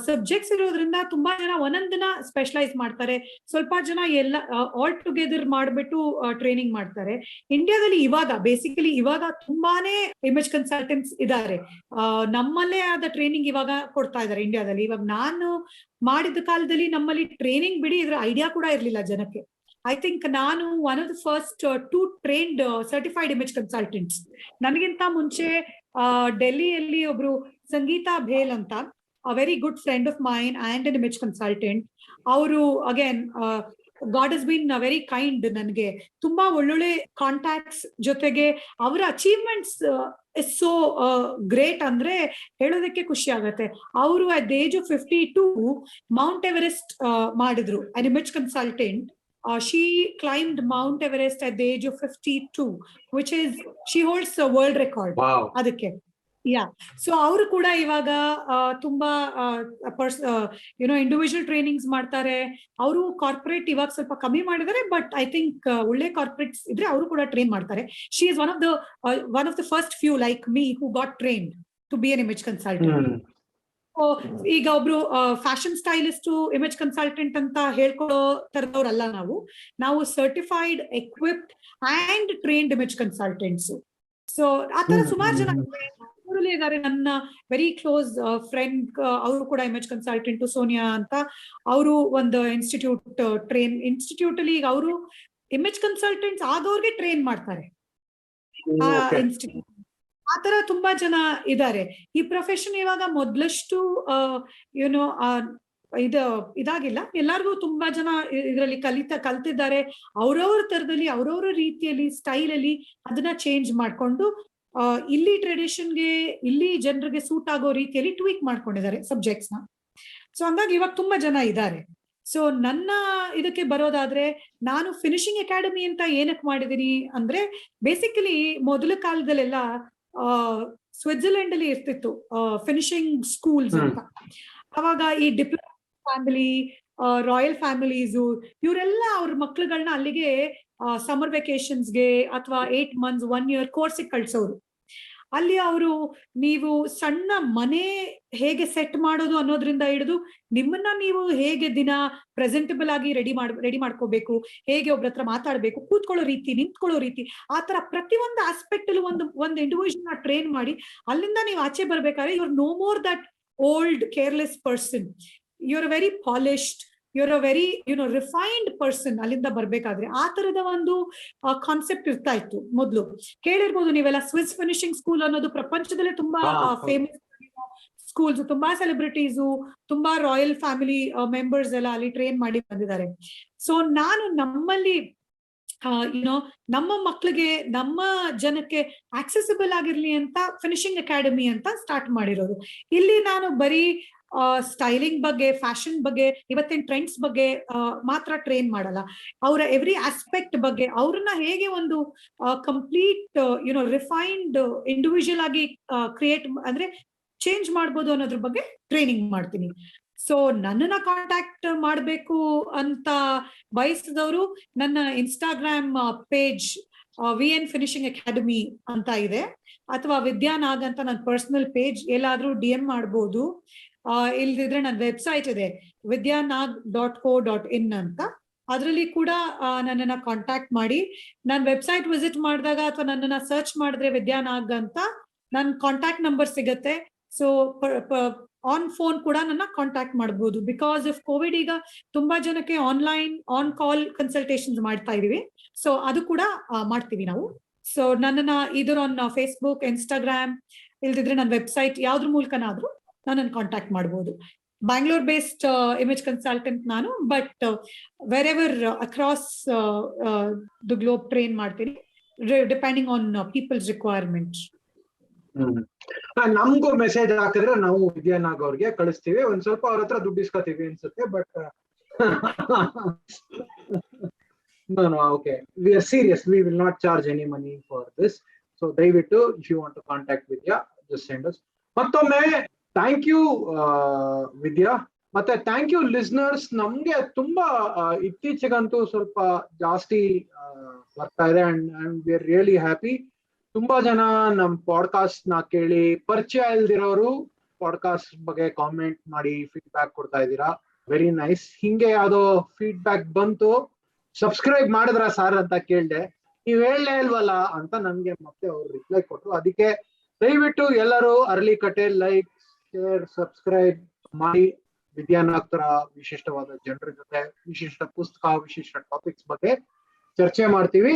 ಸಬ್ಜೆಕ್ಟ್ಸ್ ಇರೋದ್ರಿಂದ ತುಂಬಾ ಜನ ಒಂದೊಂದನ್ನ ಸ್ಪೆಷಲೈಸ್ ಮಾಡ್ತಾರೆ, ಸ್ವಲ್ಪ ಜನ ಎಲ್ಲ ಆಲ್ ಟುಗೆದರ್ ಮಾಡ್ಬಿಟ್ಟು ಟ್ರೈನಿಂಗ್ ಮಾಡ್ತಾರೆ. ಇಂಡಿಯಾದಲ್ಲಿ ಬೇಸಿಕಲಿ ಇವಾಗ ತುಂಬಾನೇ ಇಮೇಜ್ ಕನ್ಸಲ್ಟೆಂಟ್ಸ್ ಇದ್ದಾರೆ, ನಮ್ಮಲ್ಲೇ ಆದ ಟ್ರೈನಿಂಗ್ ಇವಾಗ ಕೊಡ್ತಾ ಇದ್ದಾರೆ ಇಂಡಿಯಾದಲ್ಲಿ. ಇವಾಗ ನಾನು ಮಾಡಿದ ಕಾಲದಲ್ಲಿ ನಮ್ಮಲ್ಲಿ ಟ್ರೈನಿಂಗ್ ಬಿಡಿ ಇದ್ರ ಐಡಿಯಾ ಕೂಡ ಇರ್ಲಿಲ್ಲ ಜನಕ್ಕೆ. ಐ ಥಿಂಕ್ ನಾನು one of the first 2 trained certified image consultants. ನನಗಿಂತ ಮುಂಚೆ ಡೆಲ್ಲಿಯಲ್ಲಿ ಒಬ್ರು ಸಂಗೀತಾ ಭೇಲ್ ಅಂತ, a very good friend of mine and an image consultant. ಅವರು again god has been very kind. ನನಗೆ ತುಂಬಾ ಒಳ್ಳೊಳ್ಳೆ ಕಾಂಟ್ಯಾಕ್ಟ್ಸ್, ಜೊತೆಗೆ ಅವರ ಅಚೀವ್ಮೆಂಟ್ಸ್ ಇಸ್ ಸೋ ಗ್ರೇಟ್ ಅಂದ್ರೆ ಹೇಳೋದಕ್ಕೆ ಖುಷಿ ಆಗತ್ತೆ. ಅವರು at the age of 52 Mount Everest ಮಾಡಿದ್ರು. An image consultant, she climbed Mount Everest at the age of 52, which is she holds a world record. Wow. ಅದಕ್ಕೆ ಸೊ ಅವರು ಕೂಡ ಇವಾಗ ತುಂಬಾ ಇಂಡಿವಿಜುವಲ್ ಟ್ರೈನಿಂಗ್ಸ್ ಮಾಡ್ತಾರೆ. ಅವರು ಕಾರ್ಪೊರೇಟ್ ಇವಾಗ ಸ್ವಲ್ಪ ಕಮ್ಮಿ ಮಾಡಿದ್ದಾರೆ, ಬಟ್ ಐ ಥಿಂಕ್ ಒಳ್ಳೆ ಕಾರ್ಪೊರೇಟ್ಸ್ ಇದ್ರೆ ಅವರು ಕೂಡ ಟ್ರೈನ್ ಮಾಡ್ತಾರೆ. She is one of the first few like me who got trained to be an image consultant. ಈಗ ಒಬ್ರು ಫ್ಯಾಷನ್ ಸ್ಟೈಲಿಸ್ಟ್ ಇಮೇಜ್ ಕನ್ಸಲ್ಟೆಂಟ್ ಅಂತ ಹೇಳ್ಕೊಳ್ಳೋ ತರದವ್ರಲ್ಲ ನಾವು certified, equipped and trained image consultants. So ಆತರ ಸುಮಾರು ಜನ ಇದ್ದಾರೆ. ನನ್ನ ವೆರಿ ಕ್ಲೋಸ್ ಫ್ರೆಂಡ್, ಅವರು ಕೂಡ ಇಮೇಜ್ ಕನ್ಸಲ್ಟೆಂಟ್, ಸೋನಿಯಾ ಅಂತ. ಅವರು ಒಂದು ಇನ್ಸ್ಟಿಟ್ಯೂಟ್ ಅಲ್ಲಿ ಈಗ ಅವರು ಇಮೇಜ್ ಕನ್ಸಲ್ಟೆಂಟ್ಸ್ ಆದವ್ರಿಗೆ ಟ್ರೈನ್ ಮಾಡ್ತಾರೆ ಆ ಇನ್ಸ್ಟಿಟ್ಯೂಟ್. ಆತರ ತುಂಬಾ ಜನ ಇದ್ದಾರೆ. ಈ ಪ್ರೊಫೆಷನ್ ಇವಾಗ ಮೊದ್ಲಷ್ಟು ಇದಾಗಿಲ್ಲ. ಎಲ್ಲಾರ್ಗೂ ತುಂಬಾ ಜನ ಇದರಲ್ಲಿ ಕಲ್ತಿದ್ದಾರೆ. ಅವ್ರವ್ರ ತರದಲ್ಲಿ, ಅವ್ರವ್ರ ರೀತಿಯಲ್ಲಿ, ಸ್ಟೈಲ್ ಅಲ್ಲಿ ಅದನ್ನ ಚೇಂಜ್ ಮಾಡ್ಕೊಂಡು ಇಲ್ಲಿ ಟ್ರೆಡಿಷನ್ಗೆ, ಇಲ್ಲಿ ಜನರಿಗೆ ಸೂಟ್ ಆಗೋ ರೀತಿಯಲ್ಲಿ ಟ್ವೀಕ್ ಮಾಡ್ಕೊಂಡಿದ್ದಾರೆ ಸಬ್ಜೆಕ್ಟ್ಸ್ ನ. ಸೊ ಹಂಗಾಗಿ ಇವಾಗ ತುಂಬಾ ಜನ ಇದ್ದಾರೆ. ಸೊ ನನ್ನ ಇದಕ್ಕೆ ಬರೋದಾದ್ರೆ, ನಾನು ಫಿನಿಶಿಂಗ್ ಅಕಾಡೆಮಿ ಅಂತ ಏನಕ್ಕೆ ಮಾಡಿದೀನಿ ಅಂದ್ರೆ, ಬೇಸಿಕಲಿ ಮೊದಲ ಕಾಲದಲ್ಲೆಲ್ಲ ಸ್ವಿಟ್ಜರ್ಲೆಂಡ್ ಅಲ್ಲಿ ಇರ್ತಿತ್ತು ಫಿನಿಶಿಂಗ್ ಸ್ಕೂಲ್ಸ್ ಅಂತ. ಅವಾಗ ಈ ಡಿಪ್ಲೊಮಾ ಫ್ಯಾಮಿಲಿ, ರಾಯಲ್ ಫ್ಯಾಮಿಲೀಸು, ಇವರೆಲ್ಲ ಅವ್ರ ಮಕ್ಳುಗಳನ್ನ ಅಲ್ಲಿಗೆ ಸಮ್ಮರ್ ವೆಕೇಶನ್ಸ್ಗೆ ಅಥವಾ 8 months 1 year ಕೋರ್ಸಿಗೆ ಕಳ್ಸೋರು. ಅಲ್ಲಿ ಅವರು ನೀವು ಸಣ್ಣ ಮನೆ ಹೇಗೆ ಸೆಟ್ ಮಾಡೋದು ಅನ್ನೋದ್ರಿಂದ ಹಿಡಿದು ನಿಮ್ಮನ್ನ ನೀವು ಹೇಗೆ ದಿನ ಪ್ರೆಸೆಂಟಬಲ್ ಆಗಿ ರೆಡಿ ಮಾಡ್ಕೋಬೇಕು, ಹೇಗೆ ಒಬ್ರ ಹತ್ರ ಮಾತಾಡ್ಬೇಕು, ಕೂತ್ಕೊಳ್ಳೋ ರೀತಿ, ನಿಂತ್ಕೊಳ್ಳೋ ರೀತಿ, ಆತರ ಪ್ರತಿಯೊಂದು ಆಸ್ಪೆಕ್ಟ್ ಅಲ್ಲಿ ಒಂದು ಇಂಡಿವಿಜುವಲ್ ಟ್ರೈನ್ ಮಾಡಿ ಅಲ್ಲಿಂದ ನೀವು ಆಚೆ ಬರ್ಬೇಕಾದ್ರೆ you're no more that old careless person. You're a very polished, you're a very refined person. ಅಲ್ಲಿಂದ ಬರ್ಬೇಕಾದ್ರೆ ಆ ತರದ ಒಂದು ಕಾನ್ಸೆಪ್ಟ್ ಇರ್ತಾ ಇತ್ತು ಮೊದ್ಲು. ಕೇಳಿರ್ಬೋದು ನೀವೆಲ್ಲ, ಸ್ವಿಸ್ ಫಿನಿಶಿಂಗ್ ಸ್ಕೂಲ್ ಅನ್ನೋದು ಪ್ರಪಂಚದಲ್ಲೇ ತುಂಬಾ ಫೇಮಸ್ ಸ್ಕೂಲ್ಸ್. ತುಂಬಾ ಸೆಲೆಬ್ರಿಟೀಸು, ತುಂಬಾ ರಾಯಲ್ ಫ್ಯಾಮಿಲಿ ಮೆಂಬರ್ಸ್ ಎಲ್ಲ ಅಲ್ಲಿ ಟ್ರೈನ್ ಮಾಡಿ ಬಂದಿದ್ದಾರೆ. ಸೊ ನಾನು ನಮ್ಮಲ್ಲಿ ನಮ್ಮ ಮಕ್ಳಿಗೆ, ನಮ್ಮ ಜನಕ್ಕೆ ಆಕ್ಸೆಸಿಬಲ್ ಆಗಿರ್ಲಿ ಅಂತ ಫಿನಿಶಿಂಗ್ ಅಕಾಡೆಮಿ ಅಂತ ಸ್ಟಾರ್ಟ್ ಮಾಡಿರೋದು. ಇಲ್ಲಿ ನಾನು ಬರೀ ಸ್ಟೈಲಿಂಗ್ ಬಗ್ಗೆ, ಫ್ಯಾಷನ್ ಬಗ್ಗೆ, ಇವತ್ತಿನ ಟ್ರೆಂಡ್ಸ್ ಬಗ್ಗೆ ಮಾತ್ರ ಟ್ರೈನ್ ಮಾಡಲ್ಲ. ಅವರ ಎವ್ರಿ ಆಸ್ಪೆಕ್ಟ್ ಬಗ್ಗೆ, ಅವ್ರನ್ನ ಹೇಗೆ ಒಂದು ಕಂಪ್ಲೀಟ್ ರಿಫೈನ್ಡ್ ಇಂಡಿವಿಜುವಲ್ ಆಗಿ ಕ್ರಿಯೇಟ್ ಅಂದ್ರೆ ಚೇಂಜ್ ಮಾಡ್ಬೋದು ಅನ್ನೋದ್ರ ಬಗ್ಗೆ ಟ್ರೈನಿಂಗ್ ಮಾಡ್ತೀನಿ. ಸೊ ನನ್ನನ್ನ ಕಾಂಟ್ಯಾಕ್ಟ್ ಮಾಡಬೇಕು ಅಂತ ಬಯಸಿದವರು ನನ್ನ Instagram page VN finishing academy ಅಂತ ಇದೆ, ಅಥವಾ ವಿದ್ಯಾನಾಗ್ ಅಂತ ನನ್ನ ಪರ್ಸನಲ್ ಪೇಜ್, ಎಲ್ಲಾದ್ರೂ DM ಮಾಡ್ಬೋದು. ಇಲ್ದಿದ್ರೆ ನನ್ನ ವೆಬ್ಸೈಟ್ ಇದೆ vidyanag.co.in ಅಂತ. ಅದರಲ್ಲಿ ಕೂಡ ನನ್ನನ್ನ ಕಾಂಟ್ಯಾಕ್ಟ್ ಮಾಡಿ. ನನ್ನ ವೆಬ್ಸೈಟ್ ವಿಸಿಟ್ ಮಾಡಿದಾಗ ಅಥವಾ ನನ್ನನ್ನ ಸರ್ಚ್ ಮಾಡಿದ್ರೆ ವಿದ್ಯಾನಾಗ್ ಅಂತ ನನ್ನ ಕಾಂಟ್ಯಾಕ್ಟ್ ನಂಬರ್ ಸಿಗತ್ತೆ. ಸೊ ಆನ್ ಫೋನ್ ಕೂಡ ನನ್ನ ಕಾಂಟ್ಯಾಕ್ಟ್ ಮಾಡಬಹುದು. ಬಿಕಾಸ್ ಆಫ್ ಕೋವಿಡ್ ಈಗ ತುಂಬಾ ಜನಕ್ಕೆ ಆನ್ ಕಾಲ್ ಕನ್ಸಲ್ಟೇಷನ್ಸ್ ಮಾಡ್ತಾ ಇದೀವಿ. ಸೊ ಅದು ಕೂಡ ಮಾಡ್ತೀವಿ ನಾವು. ಸೊ ನನ್ನನ್ನ ಇದರ ಆನ್ ಫೇಸ್ಬುಕ್, ಇನ್ಸ್ಟಾಗ್ರಾಮ್, ಇಲ್ದಿದ್ರೆ ನನ್ನ ವೆಬ್ಸೈಟ್ ಯಾವ್ದ್ರ ಮೂಲಕನಾದ್ರೂ ನನ್ನನ್ನು ಕಾಂಟ್ಯಾಕ್ಟ್ ಮಾಡಬಹುದು. ಬ್ಯಾಂಗ್ಳೂರ್ ಬೇಸ್ಡ್ ಇಮೇಜ್ ಕನ್ಸಲ್ಟೆಂಟ್ ನಾನು, but wherever across the globe train ಮಾಡ್ತೀನಿ, ಡಿಪೆಂಡಿಂಗ್ ಆನ್ ಪೀಪಲ್ಸ್ ರಿಕ್ವೈರ್ಮೆಂಟ್. ನಮ್ಗೂ ಮೆಸೇಜ್ ಹಾಕಿದ್ರೆ ನಾವು ವಿದ್ಯಾನಾಗ್ ಅವ್ರಿಗೆ ಕಳಿಸ್ತೀವಿ. ಒಂದ್ ಸ್ವಲ್ಪ ಅವ್ರ ಹತ್ರ ದುಡ್ಡು ಇಸ್ಕೊತೀವಿ ಅನ್ಸುತ್ತೆ, but no, okay, we are serious, we will not charge any money for this. So ದಯವಿಟ್ಟು if you want to contact Vidya, just send us. ಮತ್ತೊಮ್ಮೆ ಥ್ಯಾಂಕ್ ಯು ವಿದ್ಯಾ, ಮತ್ತೆ ಥ್ಯಾಂಕ್ ಯು ಲಿಸ್ನರ್ಸ್. ನಮ್ಗೆ ತುಂಬಾ ಇತ್ತೀಚೆಗಂತೂ ಸ್ವಲ್ಪ ಜಾಸ್ತಿ ಬರ್ತಾ ಇದೆ and we are really happy. ತುಂಬಾ ಜನ ನಮ್ ಪಾಡ್ಕಾಸ್ಟ್ ನ ಕೇಳಿ ಪರಿಚಯ ಇಲ್ದಿರೋರು ಪಾಡ್ಕಾಸ್ಟ್ ಬಗ್ಗೆ ಕಾಮೆಂಟ್ ಮಾಡಿ ಫೀಡ್ಬ್ಯಾಕ್ ಕೊಡ್ತಾ ಇದ್ದೀರಾ. Very nice. ಹಿಂಗೆ ಯಾವ್ದೋ ಫೀಡ್ಬ್ಯಾಕ್ ಬಂತು, ಸಬ್ಸ್ಕ್ರೈಬ್ ಮಾಡಿದ್ರ ಸಾರ್ ಅಂತ ಕೇಳ್ದೆ, ನೀವ್ ಹೇಳಲೇ ಇಲ್ವಲ್ಲ ಅಂತ ನನ್ಗೆ ಮತ್ತೆ ಅವ್ರು ರಿಪ್ಲೈ ಕೊಟ್ರು. ಅದಕ್ಕೆ ದಯವಿಟ್ಟು ಎಲ್ಲರೂ ಅರ್ಲಿ ಕಟೇಲ್ ಲೈಕ್, ಶೇರ್, ಸಬ್ಸ್ಕ್ರೈಬ್ ಮಾಡಿ. ವಿದ್ಯಾನಗ್ತರ ವಿಶಿಷ್ಟವಾದ ಜನರ ಜೊತೆ ವಿಶಿಷ್ಟ ಪುಸ್ತಕ ವಿಶಿಷ್ಟ ಟಾಪಿಕ್ಸ್ ಬಗ್ಗೆ ಚರ್ಚೆ ಮಾಡ್ತೀವಿ.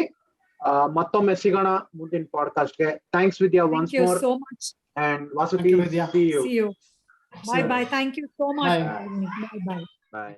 ಮತ್ತೊಮ್ಮೆ ಸಿಗೋಣ ಮುಂದಿನ ಪಾಡ್ಕಾಸ್ಟ್ಗೆ. Thanks Vidya Thank once you more so much. And Vasuki, Thank you, Vidya. see you. See you. Bye bye. Thank you so much. Bye. Bye bye. Bye.